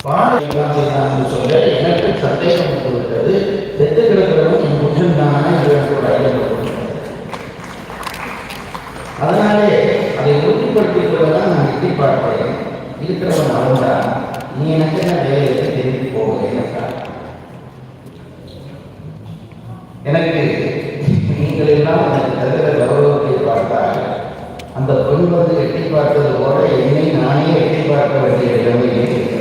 பாடம் சொல்ல எனக்கு சந்தேகம் வந்துவிட்டது. செத்து கிடக்கிறவன் என் புருஷன் தானே என்று ஒரு ஐயம். அதனாலே அதை உறுதிப்படுத்திக் கொள்ளதான் நான் எட்டி பார்க்கிறேன். இருக்கிறவன் அவன்தான், நீ எனக்கு என்ன வேலையை தெரிந்து போகிறேன் என்றார். எனக்கு நீங்கள் எல்லாம் எனக்கு தகுந்த கௌரவத்தை பார்த்தால் அந்த பெண் வந்து எட்டி பார்த்தது போல என்னை நானே எட்டி பார்க்க வேண்டிய நிலைமையே இருக்கிறது.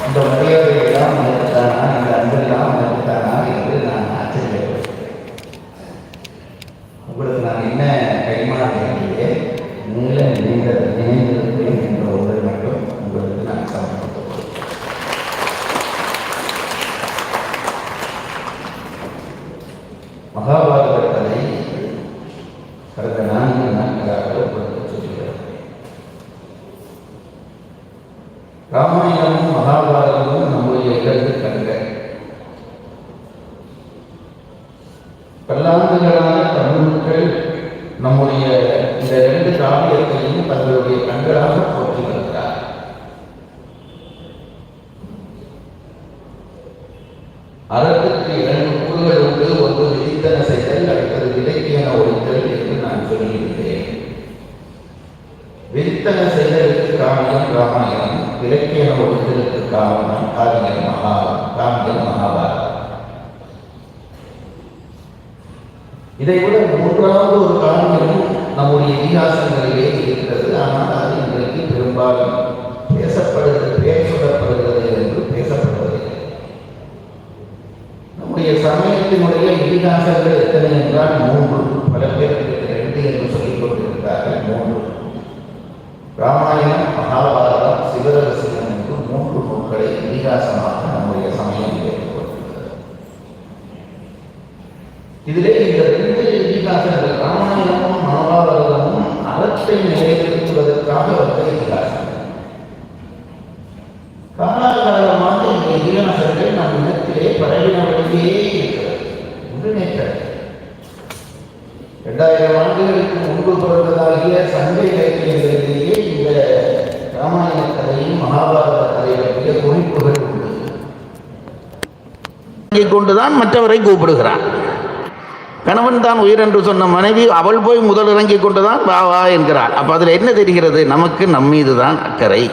இந்த மரியாதையெல்லாம் நடத்தானா, இந்த அன்பெல்லாம் நடத்தானா என்று நான் ஆச்சரியப்படுகிறேன். உங்களுக்கு நான் என்ன கைமாற வேண்டிய நீள நினைந்திருப்பேன் என்ற ஒன்றை மட்டும் உங்களுக்கு நான் சமர்ப்பித்தேன். மகாபாரத கதை கடந்த 4 நாட்களாக உங்களுக்கு சொல்லுகிறது. ராமாயணமும் மகாபாரதமும் நம்முடைய 2 கண்கள். பல்லாண்டுகளான தமிழ்கள் நம்முடைய இந்த 2 காவியத்தையும் தங்களுடைய கண்களாக போற்றி வருகிறார். அறத்துக்கு 2 கூறுகள் உண்டு. ஒன்று விதித்தன செய்தல், அடுத்தது இலக்கியன ஒழித்தல் என்று நான் சொல்லியிருக்கிறேன். விதித்தன செய்தலுக்கு காவியம் ராமாயணம், இலக்கியன ஒழித்தலுக்கு காவியம் மகாபாரதம். இதைவிட 3வது ஒரு காவியம் நம்முடைய இதிகாசங்களிலே இருக்கிறது. ஆனால் அது இன்றைக்கு பெரும்பாலும் பேர் சொல்லப்படுகிறது என்று பேசப்படுவதில்லை. நம்முடைய சமயத்தினுடைய இதிகாசங்கள் எத்தனை என்றால் 3. பல பேர் 2 என்று சொல்லிக் கொண்டிருக்கிறார்கள். 3: ராமாயணம், மகாபாரதம், சிவரகசியம் என்று 3 நூல்களை இதிகாசமாக நம்முடைய சமயம் ஏற்றுக்கொண்டிருக்கிறது. இதிலே இந்த 2 இதிகாசங்கள் ராமாயணமும் மகாபாரதமும் அறத்தை நிறைவேற்றுவதற்காக வந்த இதிகாசங்கள். காலாகாலமாக இந்த இதிகாசங்கள் நம் இனத்திலே பரவின வழியே இருக்கிறது. நேற்று 2000 ஆண்டுகளுக்கு முன்பு பிறந்ததாகிய சங்க இலக்கியங்களிலேயே இந்த ராமாயண கதையும் மகாபாரத கதை பற்றிய குறிப்புகள் உண்டு. கொண்டுதான் மற்றவரை கூப்பிடுகிறான். கணவன் தான் உயிர் என்று சொன்ன மனைவி அவள் போய் முதல் இறங்கி கொண்டுதான் வா வா என்கிறாள். அப்போ அதில் என்ன தெரிகிறது? நமக்கு நம்மீது தான் அக்கறை.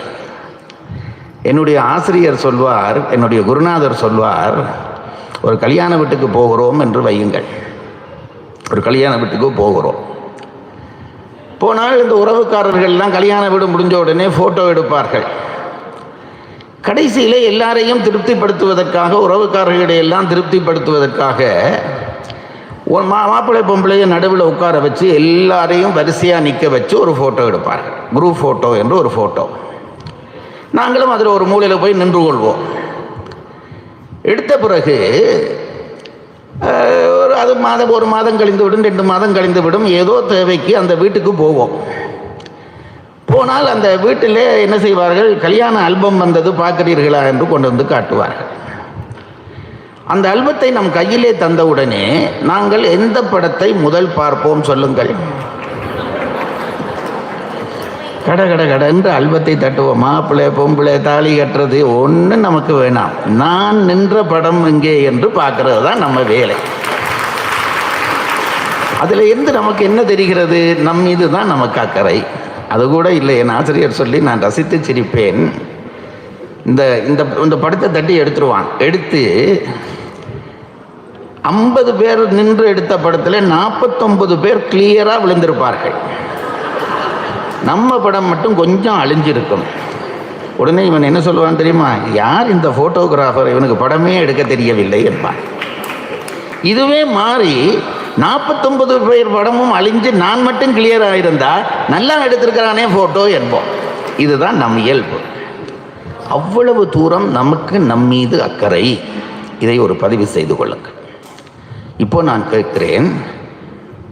என்னுடைய ஆசிரியர் சொல்வார், என்னுடைய குருநாதர் சொல்வார், ஒரு கல்யாண வீட்டுக்கு போகிறோம் என்று வையுங்கள். ஒரு கல்யாண வீட்டுக்கு போகிறோம். போனால் இந்த உறவுக்காரர்கள்லாம் கல்யாண வீடு முடிஞ்ச உடனே ஃபோட்டோ எடுப்பார்கள். கடைசியில் எல்லாரையும் திருப்திப்படுத்துவதற்காக, உறவுக்காரர்களையெல்லாம் திருப்திப்படுத்துவதற்காக ஒரு மாப்பிள்ளை பொம்பளையை நடுவில் உட்கார வச்சு எல்லாரையும் வரிசையாக நிற்க வச்சு ஒரு ஃபோட்டோ எடுப்பார்கள். குரூப் ஃபோட்டோ என்று ஒரு ஃபோட்டோ. நாங்களும் அதில் ஒரு மூலையில் போய் நின்று கொள்வோம். எடுத்த பிறகு ஒரு மாதம் கழிந்து விடும், 2 மாதம் கழிந்து விடும். ஏதோ தேவைக்கு அந்த வீட்டுக்கு போவோம். போனால் அந்த வீட்டில் என்ன செய்வார்கள்? கல்யாண ஆல்பம் வந்தது பார்க்கிறீர்களா என்று கொண்டு வந்து காட்டுவார்கள். அந்த ஆல்பத்தை நம் கையிலே தந்தவுடனே நாங்கள் எந்த படத்தை முதல் பார்ப்போம் சொல்லுங்கள்? கட என்று ஆல்பத்தை தட்டுவோம். மாப்பிள்ளை பொம்பிள்ளை தாலி கட்டுறது ஒன்றும் நமக்கு வேணாம். நான் நின்ற படம் எங்கே என்று பார்க்கறது தான் நம்ம வேலை. அதில் இருந்து நமக்கு என்ன தெரிகிறது? நம் மீது தான் நமக்கு அக்கறை. அது கூட இல்லை. என் ஆசிரியர் சொல்லி நான் ரசித்து சிரிப்பேன். இந்த படத்தை தட்டி எடுத்துருவான். எடுத்து 50 பேர் நின்று எடுத்த படத்தில் 49 பேர் கிளியராக விழுந்திருப்பார்கள். நம்ம படம் மட்டும் கொஞ்சம் அழிஞ்சிருக்கும். உடனே இவன் என்ன சொல்லுவான் தெரியுமா? யார் இந்த ஃபோட்டோகிராஃபர்? இவனுக்கு படமே எடுக்க தெரியவில்லை என்பான். இதுவே மாறி 49 பேர் படமும் அழிஞ்சு நான் மட்டும் கிளியராக இருந்தால் நல்லா எடுத்திருக்கிறானே ஃபோட்டோ என்போம். இதுதான் நம் இயல்பு. அவ்வளவு தூரம் நமக்கு நம்மீது அக்கறை. இதை ஒரு பதிவு செய்து கொள்ளுங்கள். இப்போ நான் கேட்கிறேன்,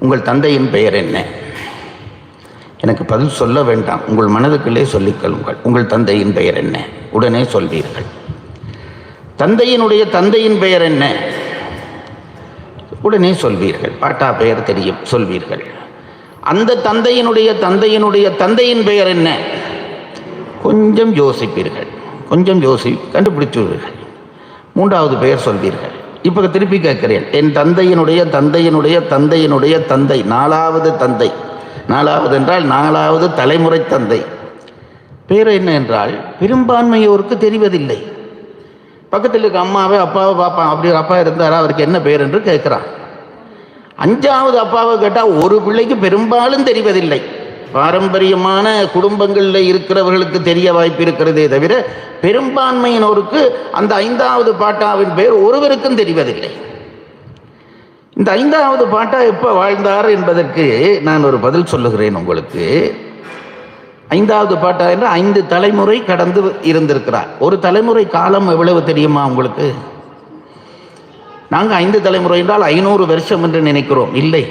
உங்கள் தந்தையின் பெயர் என்ன? எனக்கு பதில் சொல்ல வேண்டாம், உங்கள் மனதுக்குள்ளே சொல்லிக்கொள்ளுங்கள். உங்கள் தந்தையின் பெயர் என்ன? உடனே சொல்வீர்கள். தந்தையின் பெயர் என்ன? உடனே சொல்வீர்கள். பாட்டா பெயர் தெரியும், சொல்வீர்கள். அந்த தந்தையின் பெயர் என்ன? கொஞ்சம் யோசிப்பீர்கள். கொஞ்சம் கண்டுபிடிச்சுவீர்கள். மூன்றாவது பெயர் சொல்வீர்கள். இப்போ திருப்பி கேட்கிறேன், என் தந்தையினுடைய தந்தையினுடைய தந்தையினுடைய தந்தை, நாலாவது தந்தை, நாலாவது என்றால் நாலாவது தலைமுறை தந்தை பேர் என்ன என்றால் பெரும்பான்மையோருக்கு தெரிவதில்லை. பக்கத்தில் இருக்க அம்மாவை அப்பாவை பார்ப்பான், அப்படி ஒரு அப்பா இருந்தாரா, அவருக்கு என்ன பேர் என்று கேட்குறான். அஞ்சாவது அப்பாவை கேட்டால் ஒரு பிள்ளைக்கு பெரும்பாலும் தெரிவதில்லை. பாரம்பரியமான குடும்பங்களில் இருக்கிறவர்களுக்கு தெரிய வாய்ப்பு இருக்கிறதே தவிர பெரும்பான்மையினோருக்கு அந்த ஐந்தாவது பாட்டாவின் பெயர் ஒருவருக்கும் தெரிவதில்லை. இந்த ஐந்தாவது பாட்டா எப்போ வாழ்ந்தார் என்பதற்கு நான் ஒரு பதில் சொல்லுகிறேன் உங்களுக்கு. ஐந்தாவது பாட்டா என்று 5 தலைமுறை கடந்து இருந்திருக்கிறார். ஒரு தலைமுறை காலம் எவ்வளவு தெரியுமா உங்களுக்கு? நாங்கள் 5 தலைமுறை என்றால் 500 வருஷம் என்று நினைக்கிறோம். இல்லை,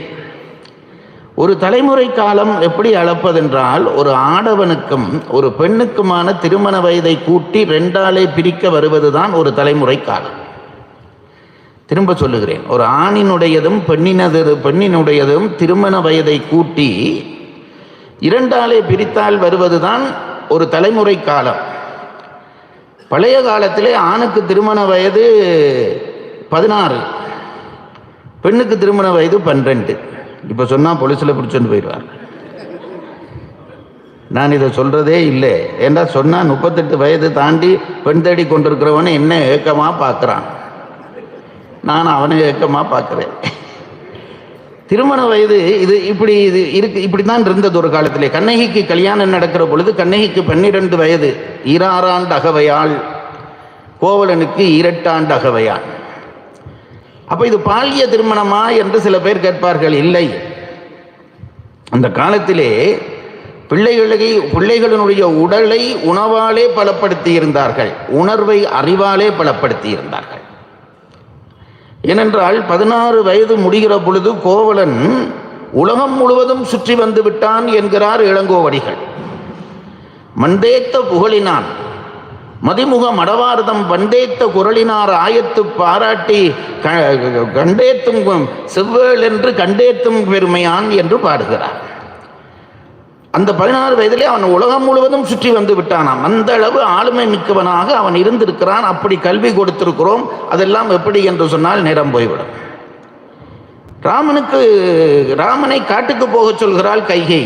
ஒரு தலைமுறை காலம் எப்படி அளப்பதென்றால் ஒரு ஆடவனுக்கும் ஒரு பெண்ணுக்குமான திருமண வயதை கூட்டி 2ஆலே பிரிக்க வருவதுதான் ஒரு தலைமுறை காலம். திரும்ப சொல்லுகிறேன், ஒரு ஆணினுடையதும் பெண்ணினுடையதும் திருமண வயதை கூட்டி 2ஆலே பிரித்தால் வருவதுதான் ஒரு தலைமுறை காலம். பழைய காலத்திலே ஆணுக்கு திருமண வயது 16, பெண்ணுக்கு திருமண வயது 12. இப்போ சொன்னால் போலீஸில் பிடிச்சொண்டு போயிடுவார். நான் இதை சொல்கிறதே இல்லை. ஏன்னா சொன்னால் 38 வயது தாண்டி பெண் தேடி கொண்டிருக்கிறவனை என்ன ஏக்கமாக பார்க்குறான், நான் அவனை ஏக்கமாக பார்க்குறேன். திருமண வயது இது இப்படி தான் இருந்தது ஒரு காலத்திலே. கண்ணகிக்கு கல்யாணம் நடக்கிற பொழுது கண்ணகிக்கு 12 வயது, 16 ஆண்டு அகவையாள், கோவலனுக்கு 2 ஆண்டு அகவையாள். அப்போ இது பாலிய திருமணமா என்று சில பேர் கேட்பார்கள். இல்லை, அந்த காலத்திலே பிள்ளைகளினுடைய உடலை உணவாலே பலப்படுத்தி இருந்தார்கள், உணர்வை அறிவாலே பலப்படுத்தி இருந்தார்கள். ஏனென்றால் 16 வயது முடிகிற பொழுது கோவலன் உலகம் முழுவதும் சுற்றி வந்து விட்டான் என்கிறார் இளங்கோவடிகள். மண்டேத்த புகழினான் மதிமுக மடவார்தம் வண்டேத்த குரலினார் ஆயத்து பாராட்டி கண்டேத்தும் செவ்வேள் என்று கண்டேத்தும் பெருமையான் என்று பாடுகிறார். அந்த 16 வயதிலே அவன் உலகம் முழுவதும் சுற்றி வந்து விட்டானாம். அந்த அளவு ஆளுமை மிக்கவனாக அவன் இருந்திருக்கிறான். அப்படி கல்வி கொடுத்திருக்கிறோம். அதெல்லாம் எப்படி என்று சொன்னால் நேரம் போய்விடும். ராமனை காட்டுக்கு போக சொல்கிறாள் கைகை.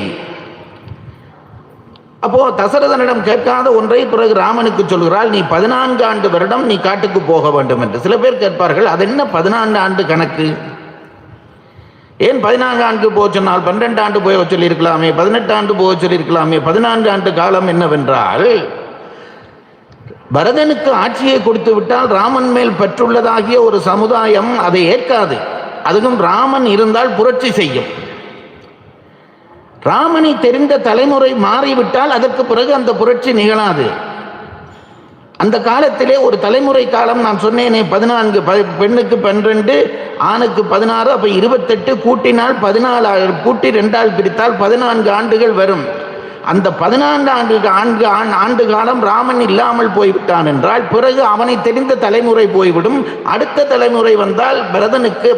அப்போ தசரதனிடம் கேட்காத ஒன்றை பிறகு ராமனுக்கு சொல்கிறாள், நீ 14 ஆண்டு வருடம் நீ காட்டுக்கு போக வேண்டும் என்று. சில பேர் கேட்பார்கள், அது என்ன 14 ஆண்டு கணக்கு, ஏன் 14 ஆண்டு போக சொன்னால் 12 ஆண்டு போக சொல்லியிருக்கலாமே, 18 ஆண்டு போக சொல்லியிருக்கலாமே. 14 ஆண்டு காலம் என்னவென்றால், பரதனுக்கு ஆட்சியை கொடுத்து விட்டால் ராமன் மேல் பற்றுள்ளதாகிய ஒரு சமுதாயம் அதை ஏற்காது. அதுவும் ராமன் இருந்தால் புரட்சி செய்யும். ராமனை தெரிந்த தலைமுறை மாறிவிட்டால் அதற்கு பிறகு அந்த புரட்சி நிகழாது. அந்த காலத்திலே ஒரு தலைமுறை காலம் நான் சொன்னேனே 14, பெண்ணுக்கு 12, ஆணுக்கு 16, அப்போ 28 கூட்டினால் 14, கூட்டி 2ஆல் பிரித்தால் 14 ஆண்டுகள் வரும். அந்த 14 ஆண்டு காலம் ராமன் இல்லாமல் போய்விட்டான் என்றால் பிறகு அவனை தெரிந்த தலைமுறை போய்விடும். அடுத்த தலைமுறை வந்தால்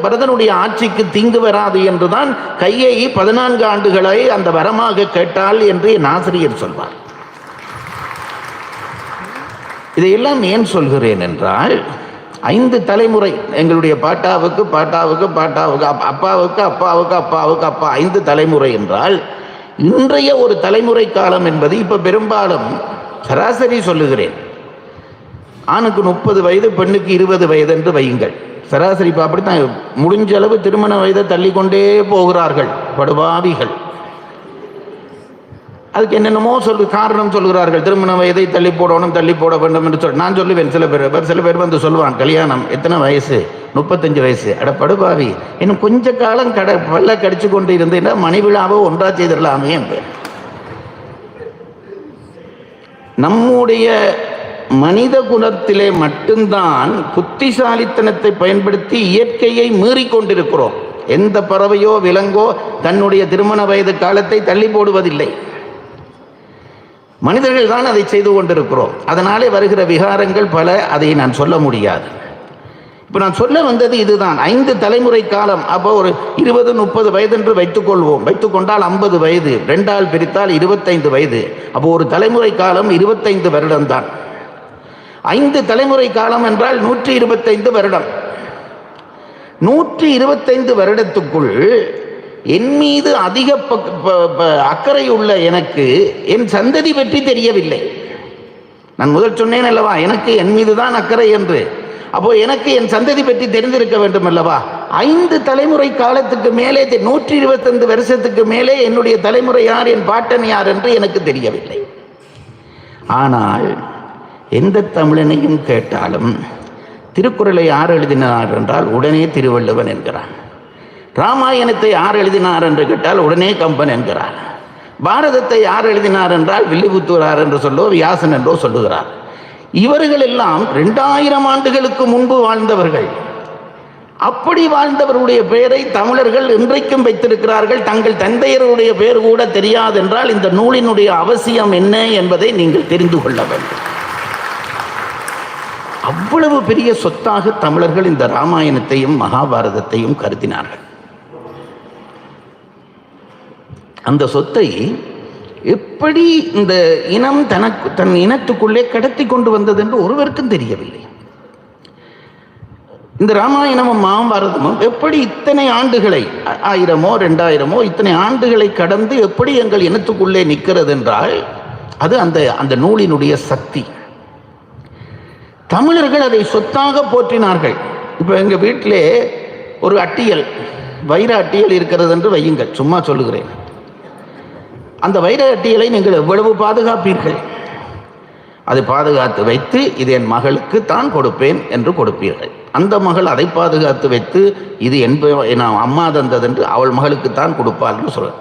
பரதனுடைய ஆட்சிக்கு தீங்கு வராது என்றுதான் கையை 14 ஆண்டுகளை அந்த வரமாக கேட்டாள் என்று என் ஆசிரியர் சொல்வார். இதையெல்லாம் ஏன் சொல்கிறேன் என்றால் 5 தலைமுறை எங்களுடைய பாட்டாவுக்கு அப்பா 5 தலைமுறை என்றால் இன்றைய ஒரு தலைமுறை காலம் என்பது இப்போ பெரும்பாலும் சராசரி சொல்லுகிறேன், ஆணுக்கு 30 வயது பெண்ணுக்கு 20 வயது என்று வையுங்கள். சராசரி இப்போ அப்படித்தான். முடிஞ்ச அளவு திருமண வயதை தள்ளிக்கொண்டே போகிறார்கள் படுபாவிகள். அதுக்கு என்னென்னமோ காரணம் சொல்கிறார்கள். திருமண வயதை தள்ளி போட வேண்டும் என்று நான் சொல்லுவேன். சில பேர் வந்து சொல்லுவான், கல்யாணம் எத்தனை வயசு, 35 வயசு. அட படுபாவி, இன்னும் கொஞ்ச காலம் பல்ல கடிச்சு கொண்டு இருந்தேன்னா மணிவிழாவோ ஒன்றா செய்திடலாமே என்று. நம்முடைய மனித குணத்திலே மட்டும்தான் புத்திசாலித்தனத்தை பயன்படுத்தி இயற்கையை மீறிக்கொண்டிருக்கிறோம். எந்த பறவையோ விலங்கோ தன்னுடைய திருமண வயது காலத்தை தள்ளி போடுவதில்லை. மனிதர்கள் தான் அதை செய்து கொண்டிருக்கிறோம். அதனாலே வருகிற விகாரங்கள் பல, அதை நான் சொல்ல முடியாது. இப்போ நான் சொல்ல வந்தது இதுதான், 5 தலைமுறை காலம். அப்போ ஒரு 20-30 வயது என்று வைத்துக்கொண்டால் 50 வயது, 2ஆல் பிரித்தால் 25 வயது. அப்போ ஒரு தலைமுறை காலம் 25 வருடம்தான். 5 தலைமுறை காலம் என்றால் 125 வருடம். 125 வருடத்துக்குள் என் மீது அதிக அக்கறை உள்ள எனக்கு என் சந்ததி பற்றி தெரியவில்லை. நான் முதல் சொன்னேன் அல்லவா, எனக்கு என் மீது தான் அக்கறை என்று. அப்போ எனக்கு என் சந்ததி பற்றி தெரிந்திருக்க வேண்டும் அல்லவா. 5 தலைமுறை காலத்துக்கு மேலே 125 வருஷத்துக்கு மேலே என்னுடைய தலைமுறை யார், என் பாட்டன் யார் என்று எனக்கு தெரியவில்லை. ஆனால் எந்த தமிழனையும் கேட்டாலும் திருக்குறளை யார் எழுதினார் என்றால் உடனே திருவள்ளுவன் என்கிறான். ராமாயணத்தை யார் எழுதினார் என்று கேட்டால் உடனே கம்பன் என்கிறார். பாரதத்தை யார் எழுதினார் என்றால் வில்லிபுத்தூரார் என்று சொல்லோ வியாசன் என்றோ சொல்லுகிறார். இவர்கள் எல்லாம் 2000 ஆண்டுகளுக்கு முன்பு வாழ்ந்தவர்கள். அப்படி வாழ்ந்தவருடைய பெயரை தமிழர்கள் இன்றைக்கும் வைத்திருக்கிறார்கள். தங்கள் தந்தையருடைய பெயர் கூட தெரியாது என்றால் இந்த நூலினுடைய அவசியம் என்ன என்பதை நீங்கள் தெரிந்து கொள்ள வேண்டும். அவ்வளவு பெரிய சொத்தாக தமிழர்கள் இந்த ராமாயணத்தையும் மகாபாரதத்தையும் கருதினார்கள். அந்த சொத்தை எப்படி இந்த இனம் தன் இனத்துக்குள்ளே கடத்தி கொண்டு வந்தது என்று ஒருவருக்கும் தெரியவில்லை. இந்த ராமாயணமும் மகாபாரதமும் எப்படி இத்தனை ஆண்டுகளை 1000மோ 2000மோ இத்தனை ஆண்டுகளை கடந்து எப்படி எங்கள் இனத்துக்குள்ளே நிற்கிறது என்றால் அது அந்த நூலினுடைய சக்தி. தமிழர்கள் அதை சொத்தாக போற்றினார்கள். இப்போ எங்கள் வீட்டிலே ஒரு அட்டியல், வைர அட்டியல் இருக்கிறது என்று வையுங்கள், சும்மா சொல்லுகிறேன். அந்த வைர அட்டியலை நீங்கள் எவ்வளவு பாதுகாப்பீர்கள்? அதை பாதுகாத்து வைத்து இது என் மகளுக்கு தான் கொடுப்பேன் என்று கொடுப்பீர்கள். அந்த மகள் அதை பாதுகாத்து வைத்து இது என் அம்மா தந்தது என்று அவள் மகளுக்கு தான் கொடுப்பாள் என்று சொல்ல.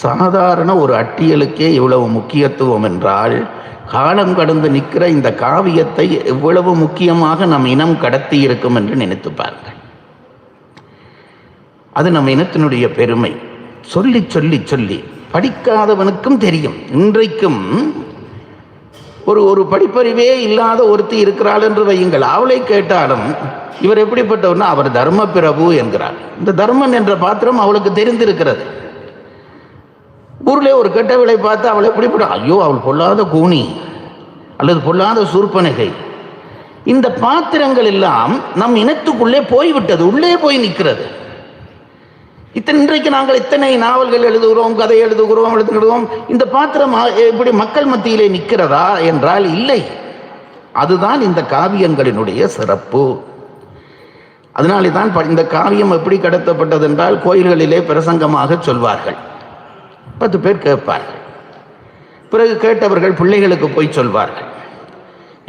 சாதாரண ஒரு அட்டியலுக்கே இவ்வளவு முக்கியத்துவம் என்றால் காலம் கடந்து நிற்கிற இந்த காவியத்தை எவ்வளவு முக்கியமாக நம் இனம் கடத்தி இருக்கும் என்று நினைத்து பாருங்கள். அது நம் இனத்தினுடைய பெருமை. சொல்லி சொல்லி சொல்லி படிக்காதவனுக்கும் தெரியும். இன்றைக்கும் ஒரு படிப்பறிவே இல்லாத ஒருத்தி இருக்கிறாள் என்று வையுங்கள். அவளை கேட்டாலும் இவர் எப்படிப்பட்டவர்னா அவர் தர்ம பிரபு என்கிறார். இந்த தர்மன் என்ற பாத்திரம் அவளுக்கு தெரிந்திருக்கிறது. ஊரிலே ஒரு கெட்டவளை பார்த்து அவள் எப்படிப்பட்ட, ஐயோ அவள் பொல்லாத கூனி அல்லது பொல்லாத சூர்பனகை. இந்த பாத்திரங்கள் எல்லாம் நம் இனத்துக்குள்ளே போய்விட்டது, உள்ளே போய் நிற்கிறது. இன்றைக்கு நாங்கள் இத்தனை நாவல்கள் எழுதுகிறோம், கதை எழுதுகிறோம். இந்த பாத்திரம் இப்படி மக்கள் மத்தியிலே நிற்கிறதா என்றால் இல்லை. அதுதான் இந்த காவியங்களினுடைய சிறப்பு. அதனாலே தான் இந்த காவியம் எப்படி கடத்தப்பட்டது என்றால் கோயில்களிலே பிரசங்கமாக சொல்வார்கள். 10 பேர் கேட்பார்கள். பிறகு கேட்டவர்கள் பிள்ளைகளுக்கு போய் சொல்வார்கள்.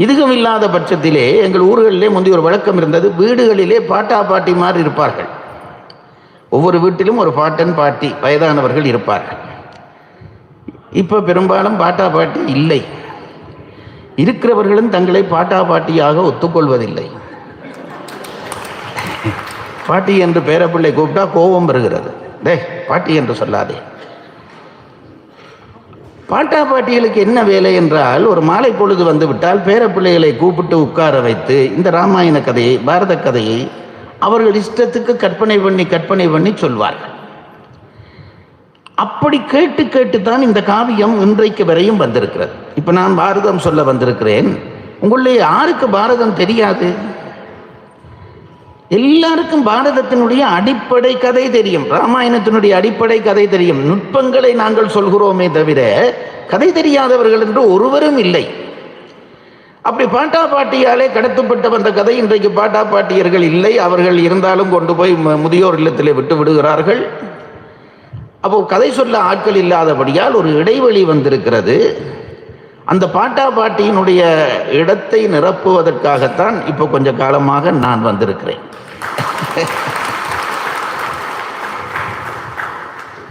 இதுவும் இல்லாத பட்சத்திலே எங்கள் ஊர்களிலே முந்தைய ஒரு வழக்கம் இருந்தது. வீடுகளிலே பாட்டா பாட்டி மாதிரி இருப்பார்கள். ஒவ்வொரு வீட்டிலும் ஒரு பாட்டன் பாட்டி வயதானவர்கள் இருப்பார்கள். இப்போ பெரும்பாலும் பாட்டா பாட்டி இல்லை. இருக்கிறவர்களும் தங்களை பாட்டா பாட்டியாக ஒத்துக்கொள்வதில்லை. பாட்டி என்று பேரப்பிள்ளை கூப்பிட்டா கோபம் வருகிறது. பாட்டி என்று சொல்லாதே. பாட்டா பாட்டிகளுக்கு என்ன வேலை என்றால் ஒரு மாலை பொழுது வந்து விட்டால் பேரப்பிள்ளைகளை கூப்பிட்டு உட்கார வைத்து இந்த ராமாயண கதையை பாரத கதையை அவர்கள் இஷ்டத்துக்கு கற்பனை பண்ணி சொல்வார்கள். அப்படி கேட்டு கேட்டுத்தான் இந்த காவியம் இன்றைக்கு வரையும் வந்திருக்கிறது. இப்போ நான் பாரதம் சொல்ல வந்திருக்கிறேன். உங்களுடைய யாருக்கு பாரதம் தெரியாது? எல்லாருக்கும் பாரதத்தினுடைய அடிப்படை கதை தெரியும், ராமாயணத்தினுடைய அடிப்படை கதை தெரியும். நுட்பங்களை நாங்கள் சொல்கிறோமே தவிர கதை தெரியாதவர்கள் என்று ஒருவரும் இல்லை. அப்படி பாட்டா பாட்டியாலே கடத்தப்பட்ட வந்த கதை இன்றைக்கு பாட்டா பாட்டியர்கள் இல்லை. அவர்கள் இருந்தாலும் கொண்டு போய் முதியோர் இல்லத்திலே விட்டு விடுகிறார்கள். அப்போ கதை சொல்ல ஆட்கள் இல்லாதபடியால் ஒரு இடைவெளி வந்திருக்கிறது. அந்த பாட்டா பாட்டியினுடைய இடத்தை நிரப்புவதற்காகத்தான் இப்போ கொஞ்ச காலமாக நான் வந்திருக்கிறேன்.